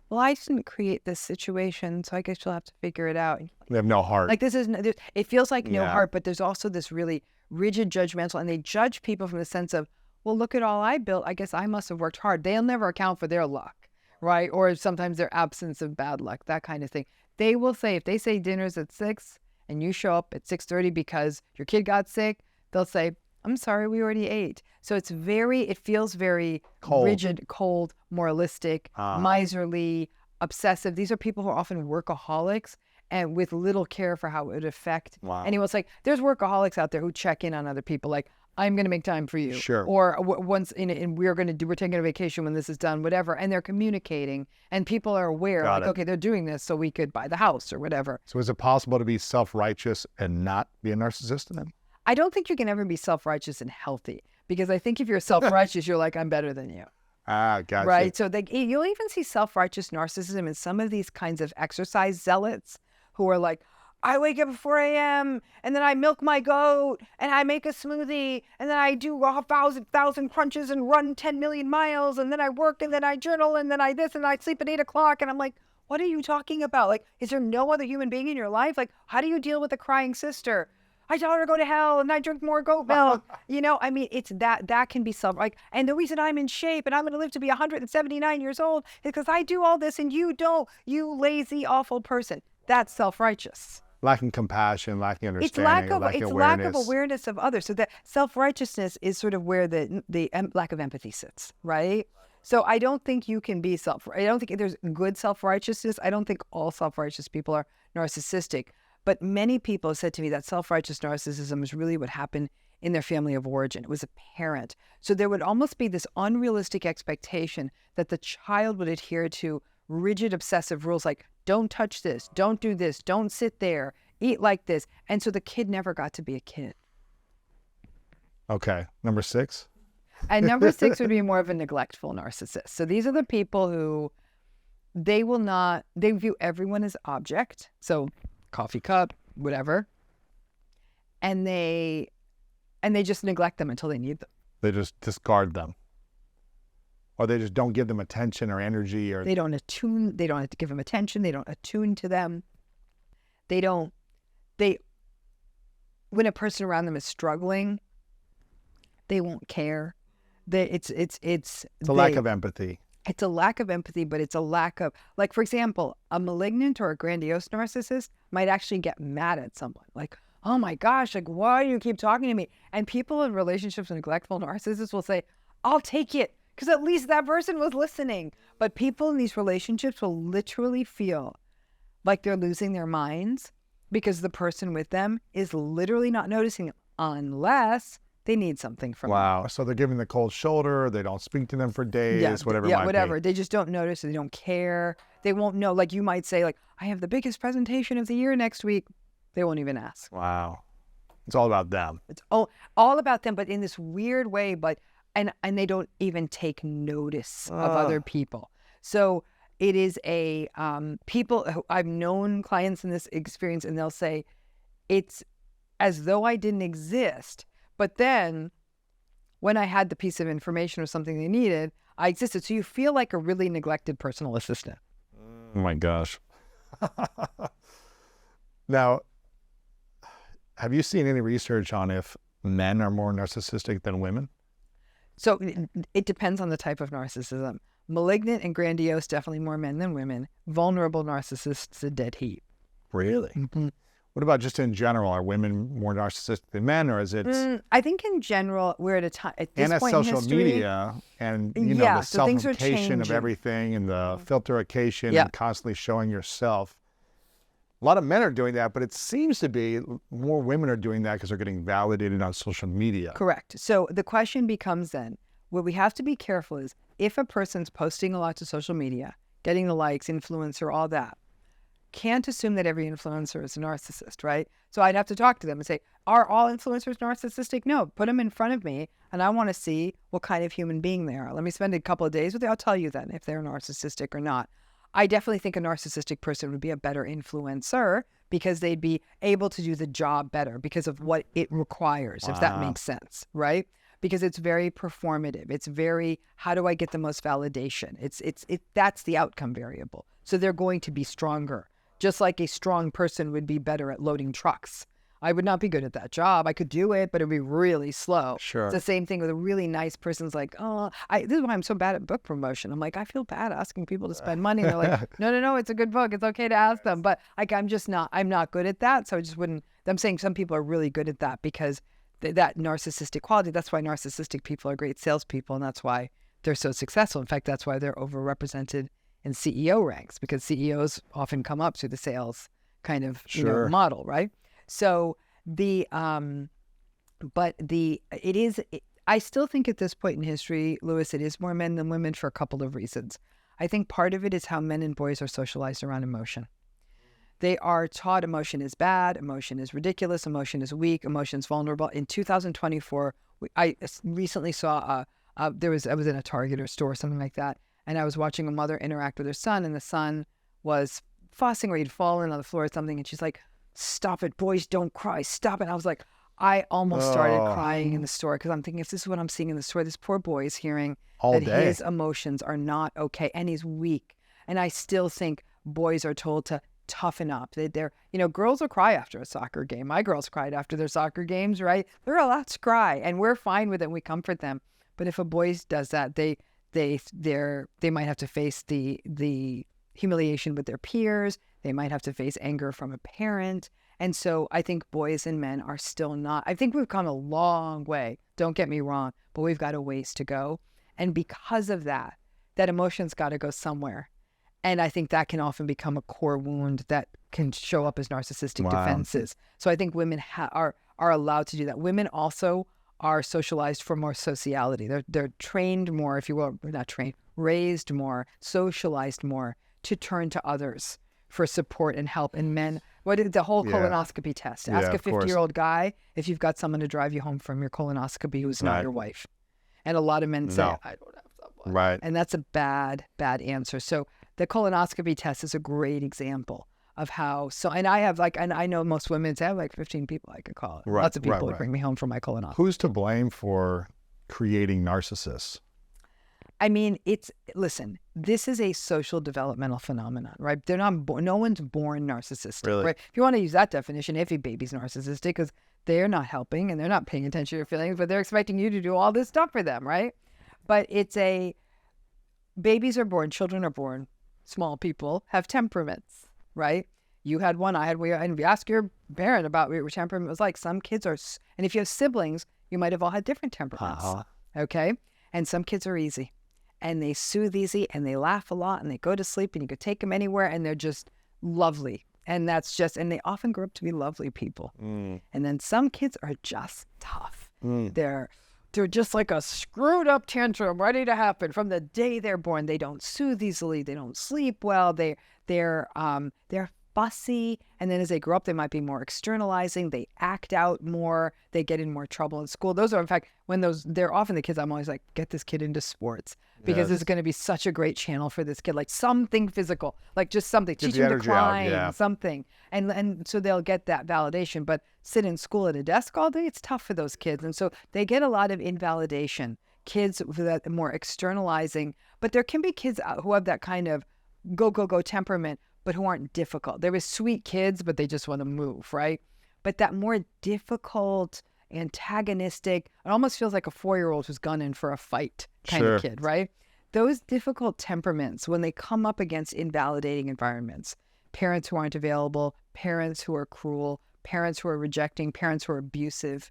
well, I didn't create this situation, so I guess you'll have to figure it out. They have no heart. Like it feels like no heart, but there's also this really rigid, judgmental, and they judge people from the sense of, well, look at all I built. I guess I must have worked hard. They'll never account for their luck, right? Or sometimes their absence of bad luck, that kind of thing. They will say, if they say dinner's at 6 and you show up at 6:30 because your kid got sick, they'll say, I'm sorry, we already ate. So it feels very cold. Rigid, cold, moralistic, miserly, obsessive. These are people who are often workaholics and with little care for how it would affect anyone. It's like, there's workaholics out there who check in on other people, like, I'm going to make time for you. Sure. Or we're taking a vacation when this is done, whatever. And they're communicating and people are aware, okay, they're doing this so we could buy the house or whatever. So is it possible to be self-righteous and not be a narcissist then? I don't think you can ever be self-righteous and healthy, because I think if you're self-righteous, you're like, I'm better than you. Gotcha. Right. So you'll even see self-righteous narcissism in some of these kinds of exercise zealots who are like, I wake up at 4 a.m. and then I milk my goat and I make a smoothie and then I do 1,000 crunches and run 10 million miles and then I work and then I journal and then I this and I sleep at 8 o'clock. And I'm like, what are you talking about? Like, is there no other human being in your life? Like, how do you deal with a crying sister? I tell her to go to hell and I drink more goat milk. It's that can be and the reason I'm in shape and I'm going to live to be 179 years old is because I do all this and you don't, you lazy, awful person. That's self-righteous. Lacking compassion, lacking understanding, lack of awareness of others. So that self-righteousness is sort of where the lack of empathy sits, right? So I don't think you can be I don't think there's good self-righteousness. I don't think all self-righteous people are narcissistic. But many people have said to me that self-righteous narcissism is really what happened in their family of origin. It was a parent. So there would almost be this unrealistic expectation that the child would adhere to rigid, obsessive rules like, don't touch this, don't do this, don't sit there, eat like this. And so the kid never got to be a kid. Okay. Number 6? And number 6 would be more of a neglectful narcissist. So these are the people who they view everyone as object. So coffee cup, whatever. And they just neglect them until they need them. They just discard them. Or they just don't give them attention or energy, or they don't have to give them attention. They don't attune to them. When a person around them is struggling, they won't care. It's a lack of empathy. It's a lack of empathy, but it's a lack of, like, for example, a malignant or a grandiose narcissist might actually get mad at someone. Like, oh my gosh, like, why do you keep talking to me? And people in relationships with neglectful narcissists will say, I'll take it, because at least that person was listening. But people in these relationships will literally feel like they're losing their minds because the person with them is literally not noticing them unless they need something from them. Wow. So they're giving the cold shoulder. They don't speak to them for days, whatever it might be. They just don't notice. They don't care. They won't know. Like, you might say, like, I have the biggest presentation of the year next week. They won't even ask. Wow. It's all about them. It's all about them, but in this weird way, and they don't even take notice of other people. So it is people, I've known clients in this experience, and they'll say, it's as though I didn't exist. But then when I had the piece of information or something they needed, I existed. So you feel like a really neglected personal assistant. Oh my gosh. Now, have you seen any research on if men are more narcissistic than women? So it depends on the type of narcissism. Malignant and grandiose, definitely more men than women. Vulnerable narcissists, a dead heat. Really? Mm-hmm. What about just in general? Are women more narcissistic than men, or is it? I think in general, we're at a time at this and point social in history, media, and the so things are self-implication of changing. everything, and the filterification, and constantly showing yourself. A lot of men are doing that, but it seems to be more women are doing that because they're getting validated on social media. Correct. So the question becomes then, what we have to be careful is, if a person's posting a lot to social media, getting the likes, influencer, all that, can't assume that every influencer is a narcissist, right? So I'd have to talk to them and say, are all influencers narcissistic? No, put them in front of me, and I want to see what kind of human being they are. Let me spend a couple of days with you. I'll tell you then if they're narcissistic or not. I definitely think a narcissistic person would be a better influencer because they'd be able to do the job better because of what it requires, if that makes sense, right? Because it's very performative. It's very, how do I get the most validation? That's the outcome variable. So they're going to be stronger. Just like a strong person would be better at loading trucks. I would not be good at that job. I could do it, but it'd be really slow. Sure. It's the same thing with a really nice person's like, this is why I'm so bad at book promotion. I'm like, I feel bad asking people to spend money. And they're like, no, it's a good book. It's okay to ask them. But like, I'm not good at that. So I just wouldn't, I'm saying some people are really good at that because that narcissistic quality, that's why narcissistic people are great salespeople. And that's why they're so successful. In fact, that's why they're overrepresented in CEO ranks, because CEOs often come up through the sales kind of model, right? So I still think at this point in history, Louis, it is more men than women for a couple of reasons. I think part of it is how men and boys are socialized around emotion. They are taught emotion is bad, emotion is ridiculous, emotion is weak, emotion is vulnerable. In 2024, I recently saw I was in a Target or store or something like that, and I was watching a mother interact with her son, and the son was fussing or he'd fallen on the floor or something, and she's like, stop it, boys don't cry, stop it. I was like, I almost started crying in the store because I'm thinking, if this is what I'm seeing in the store, this poor boy is hearing his emotions are not okay and he's weak. And I still think boys are told to toughen up. They're girls will cry after a soccer game. My girls cried after their soccer games, right? They're allowed to cry and we're fine with it. We comfort them. But if a boy does that, they might have to face the humiliation with their peers. They might have to face anger from a parent. And so I think boys and men are still not, I think we've come a long way. Don't get me wrong, but we've got a ways to go. And because of that emotion's got to go somewhere. And I think that can often become a core wound that can show up as narcissistic defenses. So I think women are allowed to do that. Women also are socialized for more sociality. They're trained more, if you will, not trained, raised more, socialized more to turn to others for support and help. And men, the whole colonoscopy test. Ask a 50-year-old guy if you've got someone to drive you home from your colonoscopy who's not your wife. And a lot of men say, No. I don't have someone. Right. And that's a bad answer. So the colonoscopy test is a great example of how, and I have and I know most women say I have like 15 people I could call. Right, Lots of people right, that bring me home for my colonoscopy. Who's to blame for creating narcissists? I mean, listen, this is a social developmental phenomenon, right? They're not no one's born narcissistic, Really? right? If you want to use that definition, every baby's narcissistic because they're not helping and they're not paying attention to your feelings, but they're expecting you to do all this stuff for them, right? But babies are born, children are born, small people have temperaments, right? You had one, I had one, and if you ask your parent about what your temperament was like, some kids are, and if you have siblings, you might have all had different temperaments, okay? And some kids are easy. And they soothe easy and they laugh a lot and they go to sleep and you could take them anywhere and they're just lovely. And and they often grow up to be lovely people. And then some kids are just tough. They're just like a screwed up tantrum ready to happen from the day they're born. They don't soothe easily. They don't sleep well. They're fussy. And then as they grow up, they might be more externalizing. They act out more. They get in more trouble in school. Those are, in fact, they're often the kids I'm always like, get this kid into sports because it's going to be such a great channel for this kid. Like something physical, like just something, teach him to climb, something. And so they'll get that validation. But sit in school at a desk all day, it's tough for those kids. And so they get a lot of invalidation. Kids that are more externalizing, but there can be kids who have that kind of go temperament, but who aren't difficult. There is sweet kids, but they just want to move, right? But that more difficult, antagonistic, it almost feels like a 4-year-old who's gone in for a fight kind of kid, right? Those difficult temperaments, when they come up against invalidating environments, parents who aren't available, parents who are cruel, parents who are rejecting, parents who are abusive,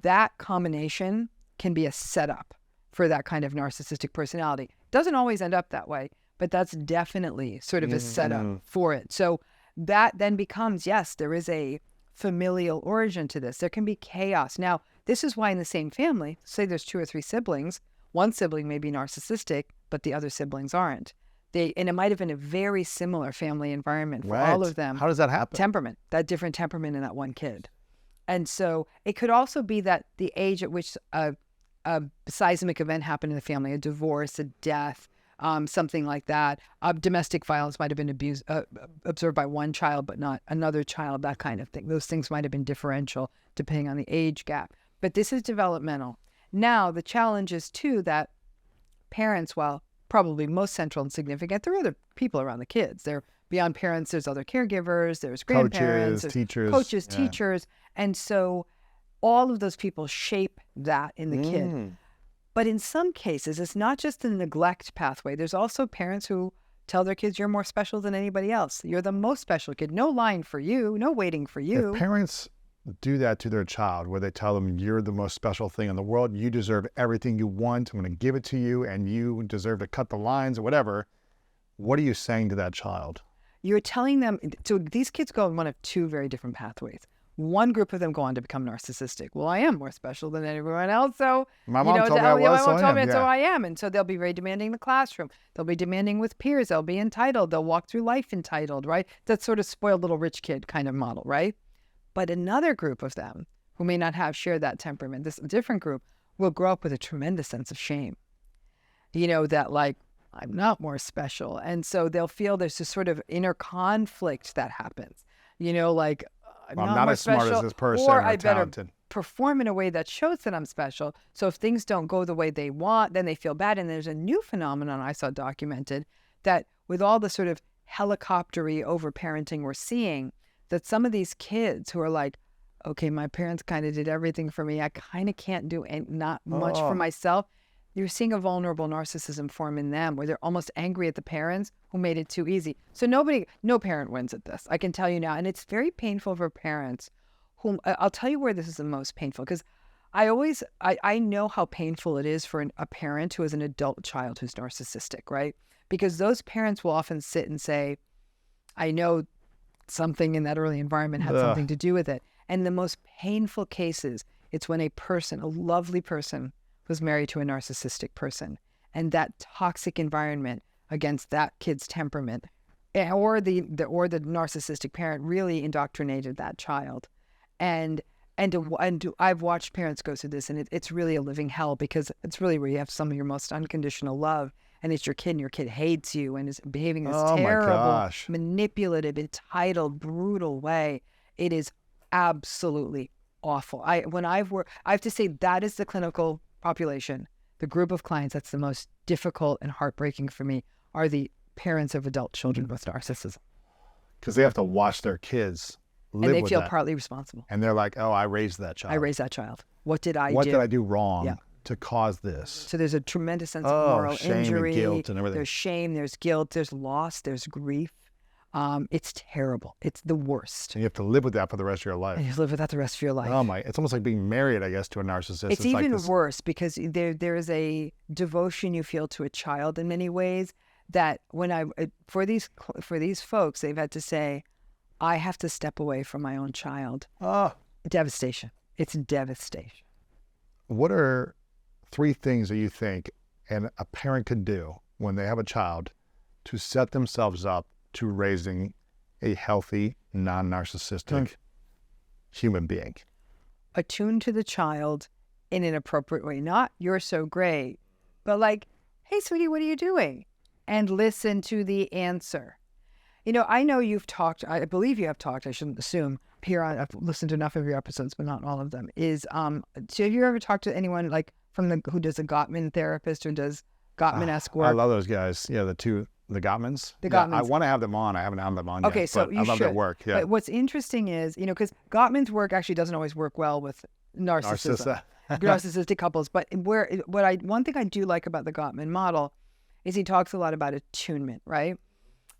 that combination can be a setup for that kind of narcissistic personality. Doesn't always end up that way, but that's definitely sort of a setup for it. So that then becomes, yes, there is a familial origin to this. There can be chaos. Now, this is why in the same family, say there's 2 or 3 siblings, one sibling may be narcissistic, but the other siblings aren't. And it might have been a very similar family environment for all of them. How does that happen? Temperament, that different temperament in that one kid. And so it could also be that the age at which a seismic event happened in the family, a divorce, a death, something like that. Domestic violence might have been observed by one child, but not another child, that kind of thing. Those things might have been differential depending on the age gap. But this is developmental. Now, the challenge is, too, that parents, while probably most central and significant, there are other people around the kids. They're beyond parents. There's other caregivers. There's grandparents. Coaches, teachers. And so all of those people shape that in the kid. But in some cases, it's not just the neglect pathway. There's also parents who tell their kids, you're more special than anybody else. You're the most special kid. No line for you. No waiting for you. If parents do that to their child, where they tell them, you're the most special thing in the world, you deserve everything you want, I'm going to give it to you, and you deserve to cut the lines or whatever, what are you saying to that child? You're telling them, so these kids go in one of 2 very different pathways. One group of them go on to become narcissistic. Well, I am more special than everyone else, so my mom told me I was, my mom told me, so I am. And so they'll be very demanding in the classroom. They'll be demanding with peers. They'll be entitled. They'll walk through life entitled, right? That sort of spoiled little rich kid kind of model, right? But another group of them who may not have shared that temperament, this different group, will grow up with a tremendous sense of shame. That like, I'm not more special. And so they'll feel there's this sort of inner conflict that happens. Like, I'm not as smart as this person, or I talented. Better perform in a way that shows that I'm special. So if things don't go the way they want, then they feel bad. And there's a new phenomenon I saw documented that with all the sort of helicoptery over-parenting we're seeing, that some of these kids who are like, okay, my parents kind of did everything for me. I kind of can't do not much for myself. You're seeing a vulnerable narcissism form in them where they're almost angry at the parents who made it too easy. So no parent wins at this. I can tell you now. And it's very painful for parents whom, I'll tell you where this is the most painful, because I know how painful it is for a parent who has an adult child who's narcissistic, right? Because those parents will often sit and say, I know something in that early environment had something to do with it. And the most painful cases, it's when a lovely person, was married to a narcissistic person, and that toxic environment against that kid's temperament, or the narcissistic parent really indoctrinated that child, and I've watched parents go through this, and it's really a living hell, because it's really where you have some of your most unconditional love, and it's your kid, and your kid hates you and is behaving in this terrible, manipulative, entitled, brutal way. It is absolutely awful. I have to say that is the clinical population, the group of clients that's the most difficult and heartbreaking for me are the parents of adult children with narcissism. Because they have to watch their kids live and they with feel that. partly responsible. And they're like, oh, I raised that child. I raised that child. What did I do? What did I do wrong to cause this? So there's a tremendous sense of moral shame injury. and guilt and everything. There's shame, there's guilt, there's loss, there's grief. It's terrible. It's the worst. And you have to live with that for the rest of your life. And you live with that the rest of your life. Oh my! It's almost like being married, I guess, to a narcissist. It's even like worse, because there is a devotion you feel to a child in many ways that for these folks, they've had to say, I have to step away from my own child. Devastation. It's devastation. What are 3 things that you think a parent could do when they have a child to set themselves up to raising a healthy, non-narcissistic human being? Attune to the child in an appropriate way. Not, you're so great, but like, hey, sweetie, what are you doing? And listen to the answer. You know, I know you've talked, I believe you have talked, I shouldn't assume, here on, I've listened to enough of your episodes, but not all of them, so have you ever talked to anyone like who does a Gottman therapist or does Gottman-esque work? I love those guys. Yeah, the Gottmans. Gottmans. I want to have them on. I haven't had them on Okay, yet, so but you I love should. their work. Yeah. But what's interesting is, because Gottman's work actually doesn't always work well with narcissism. Narcissistic couples. But one thing I do like about the Gottman model is he talks a lot about attunement, right?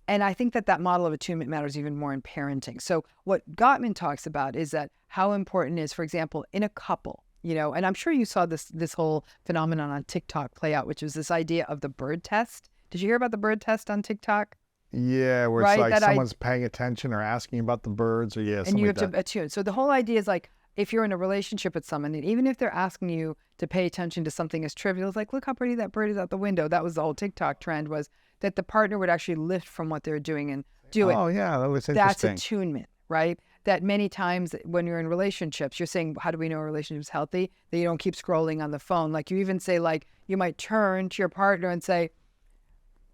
And I think that model of attunement matters even more in parenting. So what Gottman talks about is that how important it is, for example, in a couple, and I'm sure you saw this whole phenomenon on TikTok play out, which was this idea of the bird test. Did you hear about the bird test on TikTok? Yeah, where it's like someone's paying attention or asking about the birds, or and you have to attune. So the whole idea is like, if you're in a relationship with someone, and even if they're asking you to pay attention to something as trivial as like, look how pretty that bird is out the window. That was the whole TikTok trend, was that the partner would actually lift from what they're doing and do it. Oh yeah, that was interesting. That's attunement, right? That many times when you're in relationships, you're saying, how do we know a relationship is healthy? That you don't keep scrolling on the phone. Like you even say, like, you might turn to your partner and say,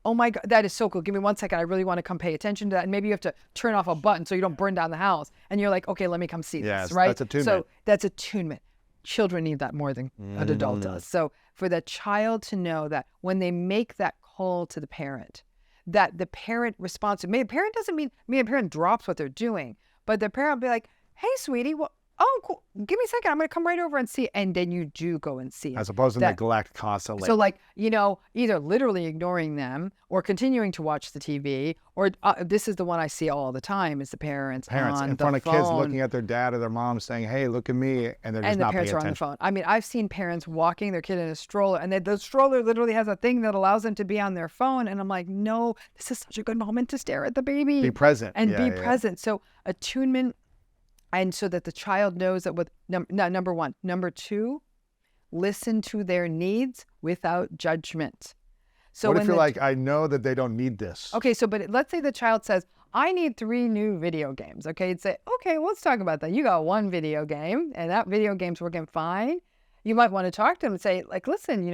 oh my God, that is so cool. Give me 1 second. I really want to come pay attention to that. And maybe you have to turn off a button so you don't burn down the house. And you're like, okay, let me come see this, right? That's attunement. So that's attunement. Children need that more than an adult does. So for the child to know that when they make that call to the parent, that the parent responds to, maybe a parent doesn't mean a parent drops what they're doing, but the parent will be like, hey, sweetie, well, oh, cool. Give me a second. I'm going to come right over and see it. And then you do go and see it. As opposed to neglect constantly. So like, either literally ignoring them or continuing to watch the TV, or this is the one I see all the time, is the parents on in front of phone. kids looking at their dad or their mom saying, hey, look at me. And they're just not paying attention. And the parents are on the phone. I mean, I've seen parents walking their kid in a stroller, and the stroller literally has a thing that allows them to be on their phone. And I'm like, no, this is such a good moment to stare at the baby. Be present. And be present. So attunement. And so that the child knows that number one. Number two, listen to their needs without judgment. So what if you're like, I know that they don't need this? Okay, but let's say the child says, I need 3 new video games. Okay, you'd say, okay, well, let's talk about that. You got 1 video game, and that video game's working fine. You might want to talk to them and say, like, listen,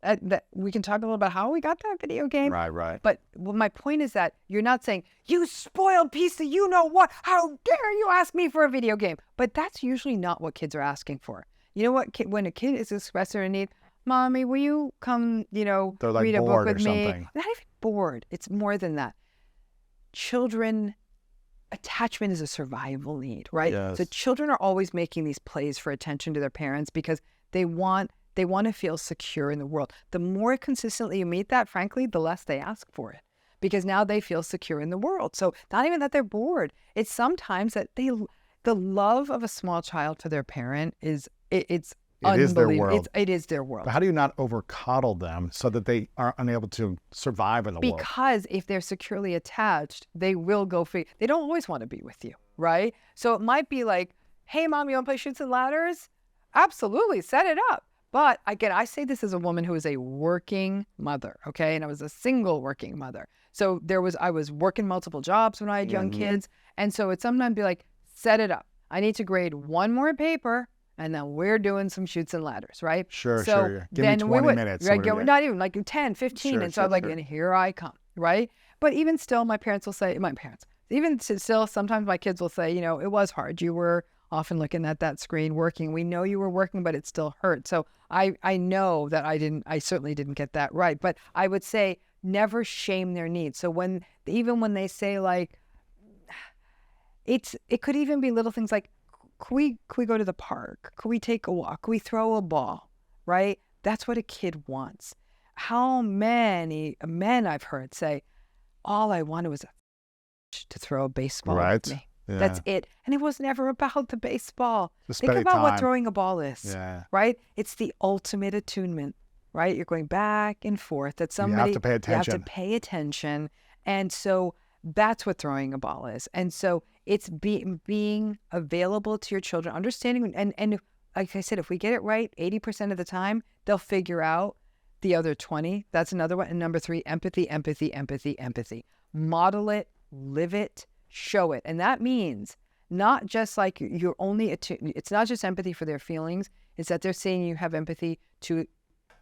that we can talk a little about how we got that video game. Right. But my point is that you're not saying, you spoiled piece of you-know-what, how dare you ask me for a video game? But that's usually not what kids are asking for. You know what? When a kid is expressing a need, Mommy, will you come, They're like read a book with me? Something. Not even bored. It's more than that. Children, attachment is a survival need, right? Yes. So children are always making these plays for attention to their parents because they want to feel secure in the world. The more consistently you meet that, frankly, the less they ask for it, because now they feel secure in the world. So not even that they're bored. It's sometimes that the love of a small child for their parent is their world. It is their world. But how do you not over-coddle them so that they are unable to survive in the world? Because if they're securely attached, they will go free. They don't always want to be with you, right? So it might be like, hey, Mom, you want to play Chutes and Ladders? Absolutely, set it up. But again, I say this as a woman who is a working mother, okay? And I was a single working mother. So I was working multiple jobs when I had young kids. And so it sometimes be like, set it up. I need to grade one more paper, and then we're doing some chutes and ladders, right? Sure, So sure. Give me 20 minutes. Right, not even like 10, 15. Sure, and so I'm like, and here I come, right? But even still, even still, sometimes my kids will say, it was hard. You were often looking at that screen working. We know you were working, but it still hurt. So I know that I certainly didn't get that right. But I would say never shame their needs. So even when they say like, it could even be little things like, could we go to the park? Could we take a walk? Could we throw a ball? Right? That's what a kid wants. How many men I've heard say, all I wanted was to throw a baseball right. with me. Yeah. That's it. And it was never about the baseball. Just Think spending about what time. throwing a ball is, Yeah. right? It's the ultimate attunement, right? You're going back and forth. That somebody, You have to pay attention. You have to pay attention. And so that's what throwing a ball is. And so it's being available to your children, understanding. And like I said, if we get it right 80% of the time, they'll figure out the other 20. That's another one. And number 3, empathy, empathy, empathy, empathy. Model it, live it, show it. And that means not just like you're only it's not just empathy for their feelings. It's that they're saying you have empathy to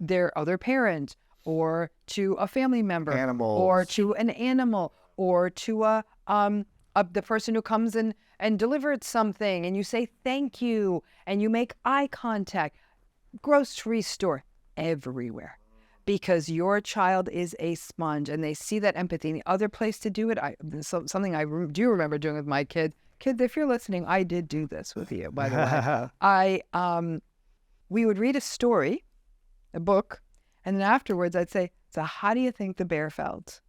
their other parent, or to a family member, Animals. or to an animal, or to the person who comes in and delivered something, and you say thank you, and you make eye contact. Grocery store, everywhere. Because your child is a sponge, and they see that empathy. And the other place to do it, something I do remember doing with my kid. Kid, if you're listening, I did do this with you, by the way. We would read a story, a book, and then afterwards I'd say, so how do you think the bear felt?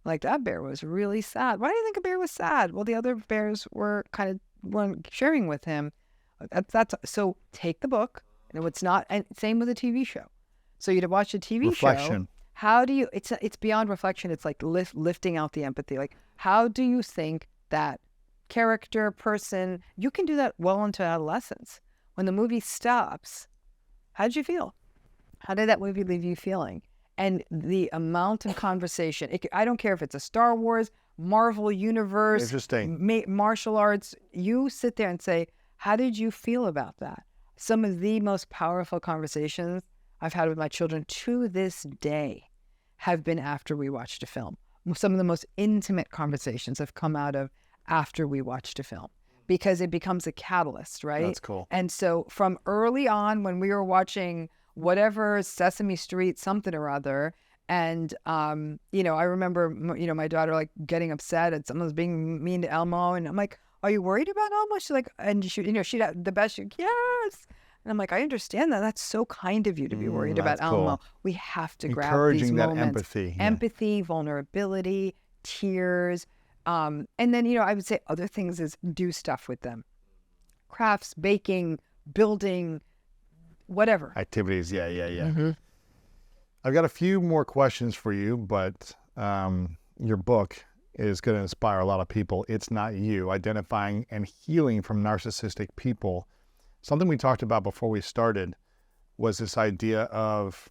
Like, that bear was really sad. Why do you think a bear was sad? Well, the other bears weren't sharing with him. So take the book, and it's not, and same with a TV show. So you'd watch a TV Reflection. show. How do you, it's beyond reflection. It's like lifting out the empathy. Like, how do you think that character, person, you can do that well into adolescence. When the movie stops, how did you feel? How did that movie leave you feeling? And the amount of conversation, I don't care if it's a Star Wars, Marvel Universe, Interesting. Martial arts, you sit there and say, how did you feel about that? Some of the most powerful conversations I've had with my children to this day have been after we watched a film. Some of the most intimate conversations have come out of after we watched a film, because it becomes a catalyst, right? That's cool. And so from early on, when we were watching whatever, Sesame Street, something or other, and, I remember, my daughter like getting upset at someone was being mean to Elmo, and I'm like, are you worried about Elmo? She's like, and she'd have the best, yes. And I'm like, I understand that. That's so kind of you to be worried about Elmo. Cool. We have to grab Encouraging these that moments. empathy. Yeah. Empathy, vulnerability, tears. And then, I would say other things is do stuff with them. Crafts, baking, building, whatever. Activities, yeah. Mm-hmm. I've got a few more questions for you, but your book is going to inspire a lot of people. It's Not You, Identifying and Healing from Narcissistic People. Something we talked about before we started was this idea of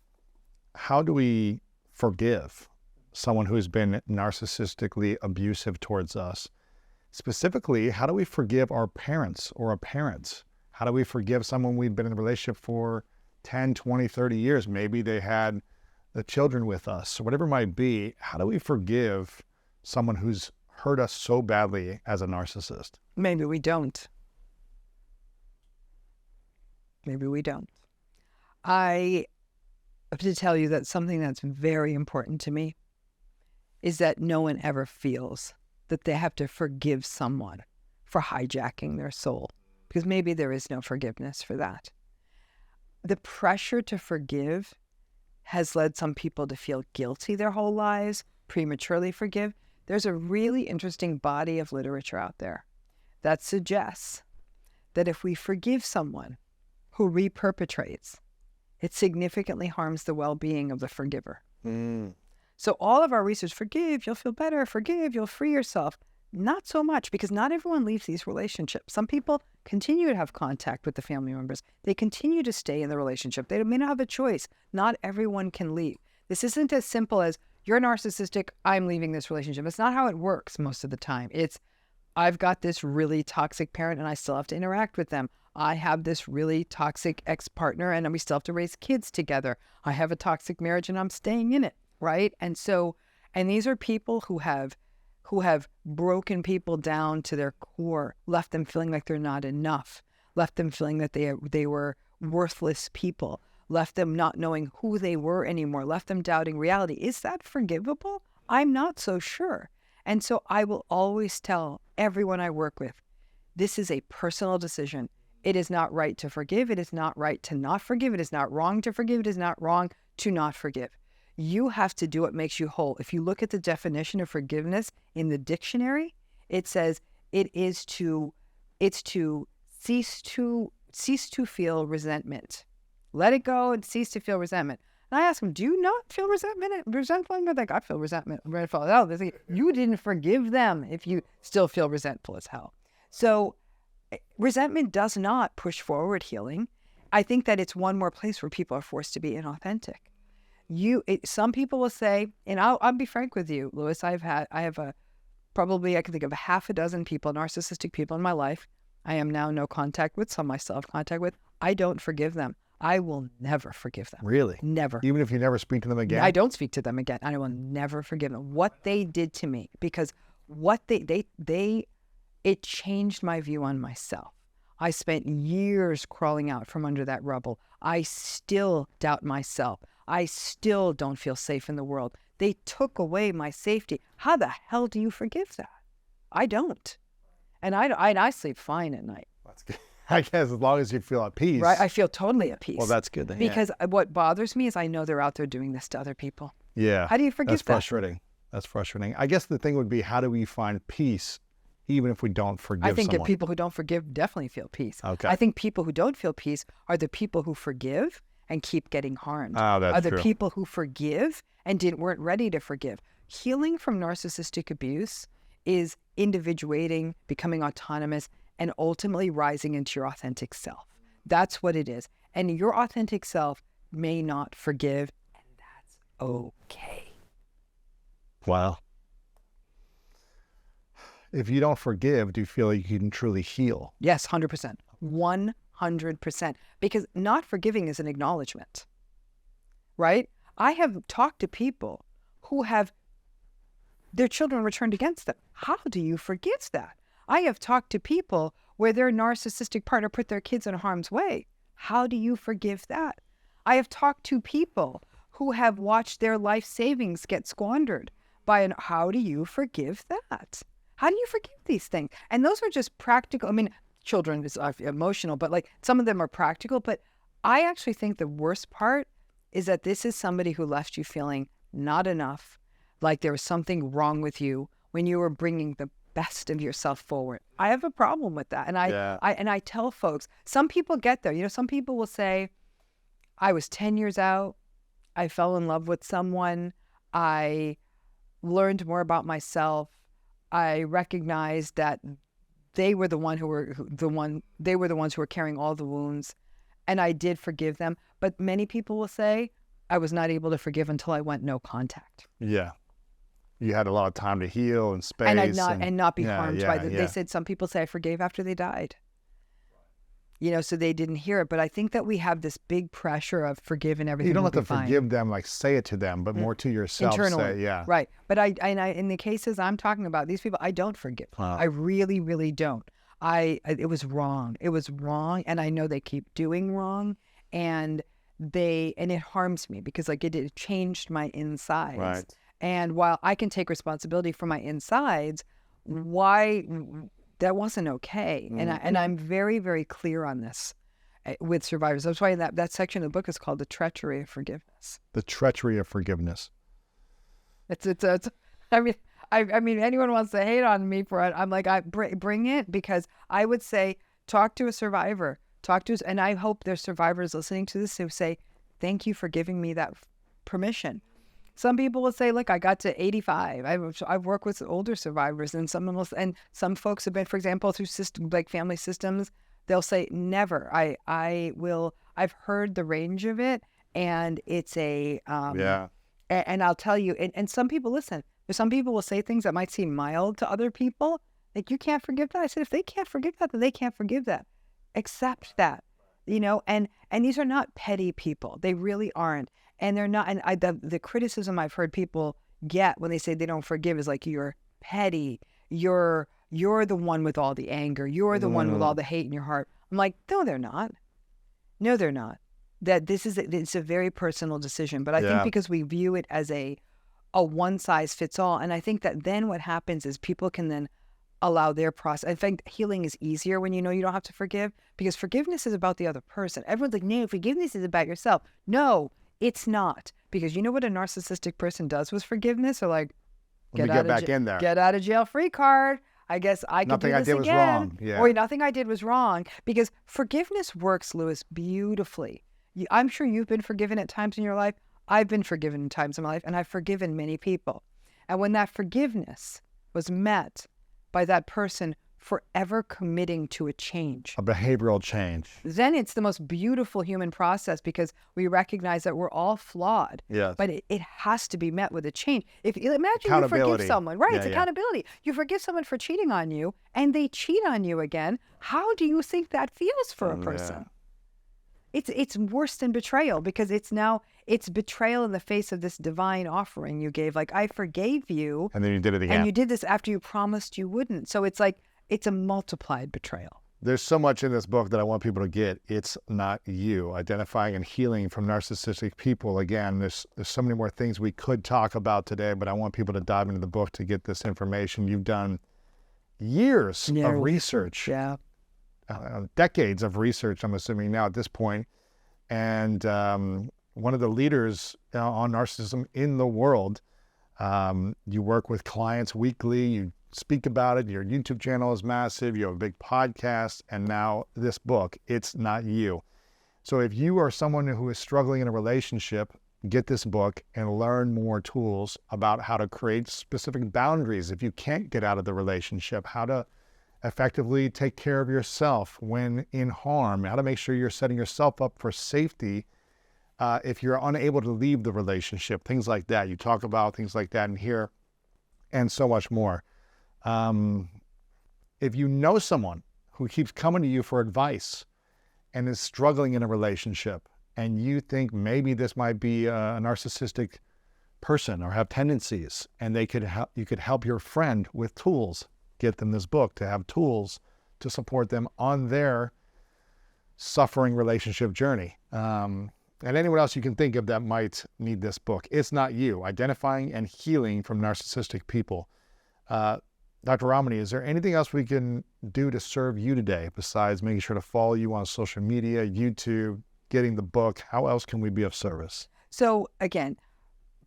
how do we forgive someone who's been narcissistically abusive towards us? Specifically, how do we forgive our parents or our parents? How do we forgive someone we've been in a relationship for 10, 20, 30 years? Maybe they had the children with us, or whatever it might be. How do we forgive someone who's hurt us so badly as a narcissist? Maybe we don't. Maybe we don't. I have to tell you that something that's very important to me is that no one ever feels that they have to forgive someone for hijacking their soul, because maybe there is no forgiveness for that. The pressure to forgive has led some people to feel guilty their whole lives, prematurely forgive. There's a really interesting body of literature out there that suggests that if we forgive someone who reperpetrates, it significantly harms the well-being of the forgiver. So all of our research, forgive, you'll feel better, forgive, you'll free yourself. Not so much, because not everyone leaves these relationships. Some people continue to have contact with the family members. They continue to stay in the relationship. They may not have a choice. Not everyone can leave. This isn't as simple as, you're narcissistic, I'm leaving this relationship. It's not how it works most of the time. It's, I've got this really toxic parent and I still have to interact with them. I have this really toxic ex-partner and we still have to raise kids together. I have a toxic marriage and I'm staying in it, right? And these are people who have broken people down to their core, left them feeling like they're not enough, left them feeling that they were worthless people, left them not knowing who they were anymore, left them doubting reality. Is that forgivable? I'm not so sure. And so I will always tell everyone I work with, this is a personal decision. It is not right to forgive. It is not right to not forgive. It is not wrong to forgive. It is not wrong to not forgive. You have to do what makes you whole. If you look at the definition of forgiveness in the dictionary, it says it's to cease to feel resentment. Let it go and cease to feel resentment. And I ask them, do you not feel resentful? And they're like, I feel resentful. Oh, you didn't forgive them if you still feel resentful as hell. So resentment does not push forward healing. I think that it's one more place where people are forced to be inauthentic. Some people will say, and I'll be frank with you, Louis, I can think of a half a dozen people, narcissistic people in my life. I am now no contact with, some I still have contact with. I don't forgive them. I will never forgive them. Really? Never. Even if you never speak to them again? I don't speak to them again. I will never forgive them. What they did to me, because what it changed my view on myself. I spent years crawling out from under that rubble. I still doubt myself. I still don't feel safe in the world. They took away my safety. How the hell do you forgive that? I don't. And I sleep fine at night. That's good. I guess as long as you feel at peace. Right, I feel totally at peace. Well, that's good then. Because what bothers me is I know they're out there doing this to other people. Yeah. How do you forgive that? That's frustrating. I guess the thing would be, how do we find peace even if we don't forgive someone? I think that people who don't forgive definitely feel peace. Okay. I think people who don't feel peace are the people who forgive and keep getting harmed. Oh, that's are the true. people who forgive and weren't ready to forgive. Healing from narcissistic abuse is individuating, becoming autonomous, and ultimately rising into your authentic self. That's what it is. And your authentic self may not forgive, and that's okay. Wow. If you don't forgive, do you feel like you can truly heal? Yes, 100%. 100%. Because not forgiving is an acknowledgement, right? I have talked to people who have their children returned against them. How do you forgive that? I have talked to people where their narcissistic partner put their kids in harm's way. How do you forgive that? I have talked to people who have watched their life savings get squandered by how do you forgive that? How do you forgive these things? And those are just practical. I mean, children is emotional, but like some of them are practical. But I actually think the worst part is that this is somebody who left you feeling not enough, like there was something wrong with you when you were bringing the best of yourself forward. I have a problem with that. And I tell folks, some people get there. You know, some people will say, I was 10 years out. I fell in love with someone. I learned more about myself. I recognized that they were the ones who were carrying all the wounds, and I did forgive them. But many people will say, I was not able to forgive until I went no contact. Yeah. You had a lot of time to heal and space. And not be harmed by them. Yeah. They said, some people say I forgave after they died. You know, so they didn't hear it. But I think that we have this big pressure of forgive and everything. You don't will have to be fine. forgive them, like say it to them, but more to yourself. Internally. Say, Right. But I in the cases I'm talking about, these people, I don't forgive. Wow. I really, really don't. It was wrong. It was wrong. And I know they keep doing wrong. And it harms me because like it changed my insides. Right. And while I can take responsibility for my insides, why that wasn't okay. And I'm very, very clear on this with survivors. That's why that section of the book is called The Treachery of Forgiveness. The Treachery of Forgiveness. I mean, anyone wants to hate on me for it, I'm like, bring it, because I would say, talk to a survivor, and I hope there's survivors listening to this who say, thank you for giving me that permission. Some people will say, look, I got to 85. I've worked with older survivors, and some folks have been, for example, through family systems, they'll say, never. I've heard the range of it, and it's and I'll tell you, and some people, listen, some people will say things that might seem mild to other people, Like, you can't forgive that. I said, if they can't forgive that, then they can't forgive that. Accept that, and these are not petty people. They really aren't. And they're not, and the criticism I've heard people get when they say they don't forgive is like, you're petty. You're the one with all the anger. You're the one with all the hate in your heart. I'm like, no, they're not. No, they're not. That it's a very personal decision. But I think because we view it as a one size fits all, and I think that then what happens is people can then allow their process. In fact, healing is easier when you know you don't have to forgive, because forgiveness is about the other person. Everyone's like, no, forgiveness is about yourself. No, it's not. Because you know what a narcissistic person does with forgiveness? Or like, get out of jail free card. I guess I could do this again. Was wrong. Yeah. Or nothing I did was wrong. Because forgiveness works, Louis, beautifully. I'm sure you've been forgiven at times in your life. I've been forgiven in times in my life, and I've forgiven many people. And when that forgiveness was met by that person forever committing to a change, a behavioral change, then it's the most beautiful human process, because we recognize that we're all flawed. Yes. But it has to be met with a change. Imagine you forgive someone, right? It's accountability. You forgive someone for cheating on you, and they cheat on you again. How do you think that feels for a person? It's worse than betrayal, because it's betrayal in the face of this divine offering you gave. Like, I forgave you. And then you did it again. And you did this after you promised you wouldn't. So it's like, it's a multiplied betrayal. There's so much in this book that I want people to get. It's not you. Identifying and healing from narcissistic people. Again, there's so many more things we could talk about today, but I want people to dive into the book to get this information. You've done years of research. Yeah. Decades of research, I'm assuming now at this point. And one of the leaders on narcissism in the world. You work with clients weekly. You speak about it. Your YouTube channel is massive. You have a big podcast. And now this book, It's Not You. So if you are someone who is struggling in a relationship, get this book and learn more tools about how to create specific boundaries if you can't get out of the relationship, how to effectively take care of yourself when in harm, how to make sure you're setting yourself up for safety if you're unable to leave the relationship, things like that. You talk about things like that in here and so much more. If you know someone who keeps coming to you for advice and is struggling in a relationship, and you think maybe this might be a narcissistic person or have tendencies, and you could help your friend with tools, get them this book to have tools to support them on their suffering relationship journey. And anyone else you can think of that might need this book. It's Not You, Identifying and Healing from Narcissistic People. Dr. Ramani, is there anything else we can do to serve you today besides making sure to follow you on social media, YouTube, getting the book? How else can we be of service? So again,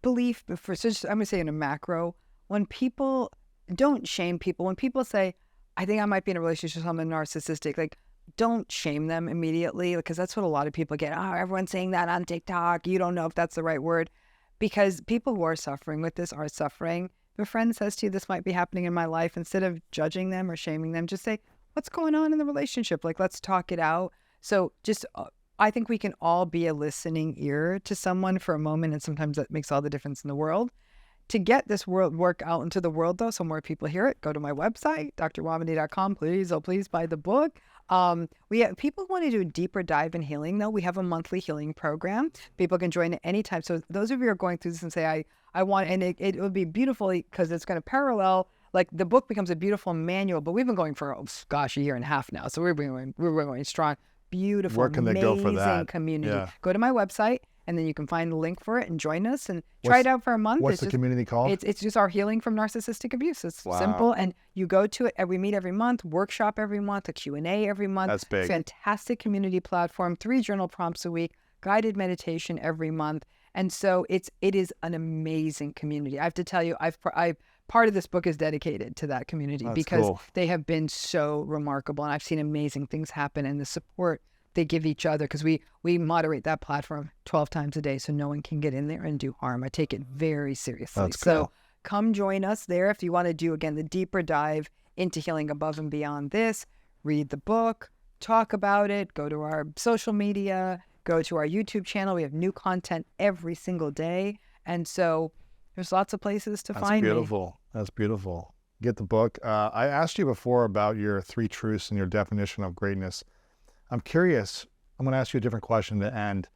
belief, I'm going to say in a macro, when people, don't shame people. When people say, I think I might be in a relationship with someone narcissistic, like, don't shame them immediately, because that's what a lot of people get. Oh, everyone's saying that on TikTok. You don't know if that's the right word. Because people who are suffering with this are suffering. If a friend says to you, this might be happening in my life, instead of judging them or shaming them, just say, what's going on in the relationship? Like, let's talk it out. So just, I think we can all be a listening ear to someone for a moment, and sometimes that makes all the difference in the world. To get this work out into the world, though, so more people hear it, go to my website, drramani.com. Please buy the book. We have people who want to do a deeper dive in healing, though. We have a monthly healing program. People can join at any time. So those of you who are going through this and say, I want, and it would be beautiful because it's going to parallel, like the book becomes a beautiful manual, but we've been going for, a year and a half now. So we're going strong. Beautiful, where can they go for that? Community. Yeah. Go to my website, and then you can find the link for it and join us and try it out for a month. What's the community called? It's just our Healing from Narcissistic Abuse. It's simple, and you go to it. We meet every month, workshop every month, a Q&A every month. That's big. Fantastic community platform, 3 journal prompts a week, guided meditation every month. And so it is an amazing community. I have to tell you, part of this book is dedicated to that community. That's because cool. They have been so remarkable, and I've seen amazing things happen, and the support they give each other, because we moderate that platform 12 times a day, so no one can get in there and do harm. I take it very seriously. That's cool. So come join us there if you want to do, again, the deeper dive into healing above and beyond this. Read the book, talk about it, go to our social media, go to our YouTube channel. We have new content every single day. And so there's lots of places to find me. That's beautiful. get the book. I asked you before about your 3 truths and your definition of greatness. I'm curious, I'm going to ask you a different question to end.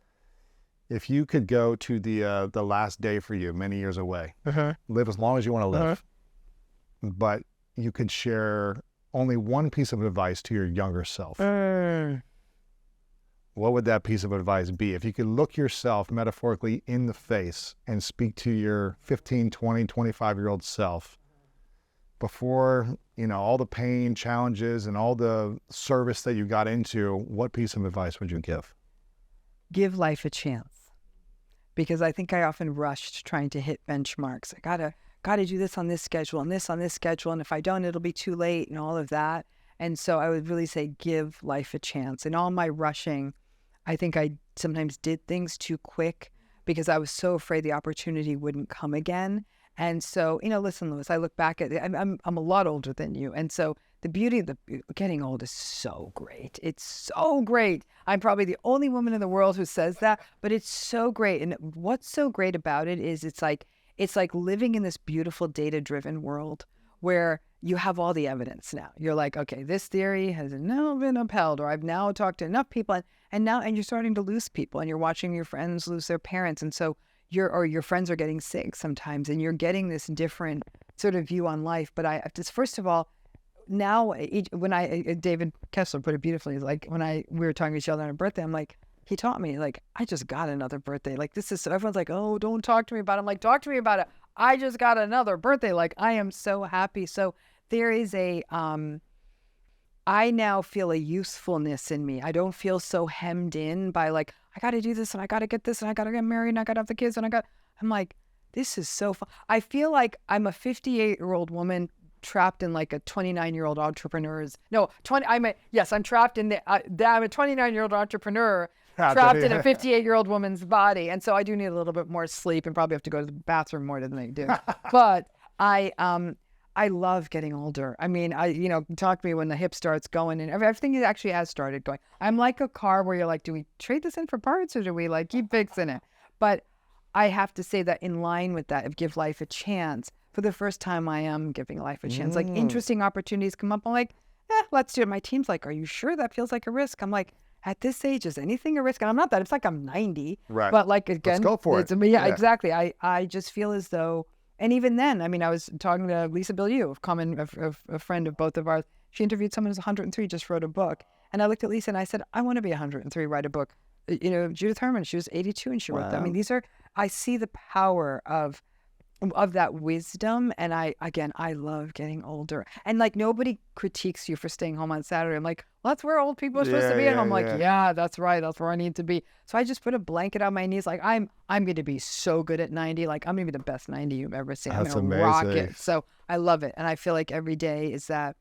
If you could go to the last day for you, many years away, live as long as you want to live, but you could share only one piece of advice to your younger self, what would that piece of advice be? If you could look yourself metaphorically in the face and speak to your 15, 20, 25-year-old self before, all the pain, challenges, and all the service that you got into, what piece of advice would you give? Give life a chance. Because I think I often rushed trying to hit benchmarks. I gotta do this on this schedule and this on this schedule, and if I don't, it'll be too late and all of that. And so I would really say give life a chance. In all my rushing, I think I sometimes did things too quick because I was so afraid the opportunity wouldn't come again. And so, listen, Louis, I look back at it, I'm a lot older than you. And so the beauty of getting old is so great. It's so great. I'm probably the only woman in the world who says that, but it's so great. And what's so great about it is it's like living in this beautiful data-driven world where you have all the evidence now. You're like, okay, this theory has now been upheld, or I've now talked to enough people, and you're starting to lose people, and you're watching your friends lose their parents, and so your friends are getting sick sometimes, and you're getting this different sort of view on life. But I just, first of all, now David Kessler put it beautifully, like we were talking to each other on a birthday, I'm like, he taught me, like, I just got another birthday. Like, this is, so everyone's like, oh, don't talk to me about it. I'm like, talk to me about it. I just got another birthday. Like, I am so happy. So there is I now feel a usefulness in me. I don't feel so hemmed in by like, I got to do this and I got to get this and I got to get married and I got to have the kids and I'm like, this is so fun. I feel like I'm a 58-year-old woman trapped in like a 29-year-old entrepreneur's, I'm trapped in I'm a 29-year-old entrepreneur trapped in a 58-year-old woman's body. And so I do need a little bit more sleep and probably have to go to the bathroom more than I do. But I love getting older. I mean, talk to me when the hip starts going and everything actually has started going. I'm like a car where you're like, do we trade this in for parts or do we like keep fixing it? But I have to say that in line with that, of give life a chance, for the first time I am giving life a chance. Like interesting opportunities come up. I'm like, let's do it. My team's like, are you sure that feels like a risk? I'm like, at this age, is anything a risk? And I'm not that. It's like I'm 90. Right. But like, again, let's go for it. Yeah, exactly. I just feel as though, and even then, I mean, I was talking to Lisa Bilyeu, a friend of both of ours. She interviewed someone who's 103, just wrote a book. And I looked at Lisa and I said, I want to be 103, write a book. Judith Herman, she was 82 and she wrote that. I mean, I see the power of that wisdom. And I love getting older. And like, nobody critiques you for staying home on Saturday. I'm like, well, that's where old people are supposed to be at home. Like, yeah, that's right. That's where I need to be. So I just put a blanket on my knees. Like, I'm going to be so good at 90. Like, I'm going to be the best 90 you've ever seen. That's I'm going to rock amazing. it. So I love it. And I feel like every day is that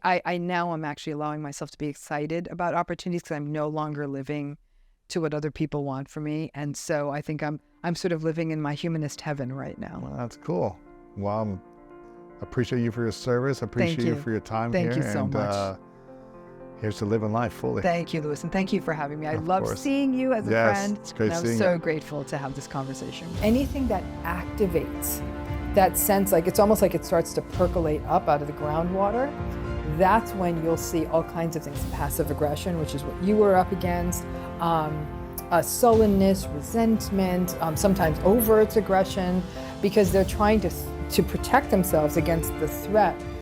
I now am actually allowing myself to be excited about opportunities because I'm no longer living to what other people want for me. And so I think I'm sort of living in my humanist heaven right now. Well, that's cool. Well, I appreciate you for your service. I appreciate you for your time here. Thank you so much. Here's to living life fully. Thank you, Louis, and thank you for having me. I love seeing you as a friend. It's great and seeing I'm so you. grateful to have this conversation. Anything that activates that sense, like it's almost like it starts to percolate up out of the groundwater, that's when you'll see all kinds of things. Passive aggression, which is what you were up against, sullenness, resentment, sometimes overt aggression, because they're trying to protect themselves against the threat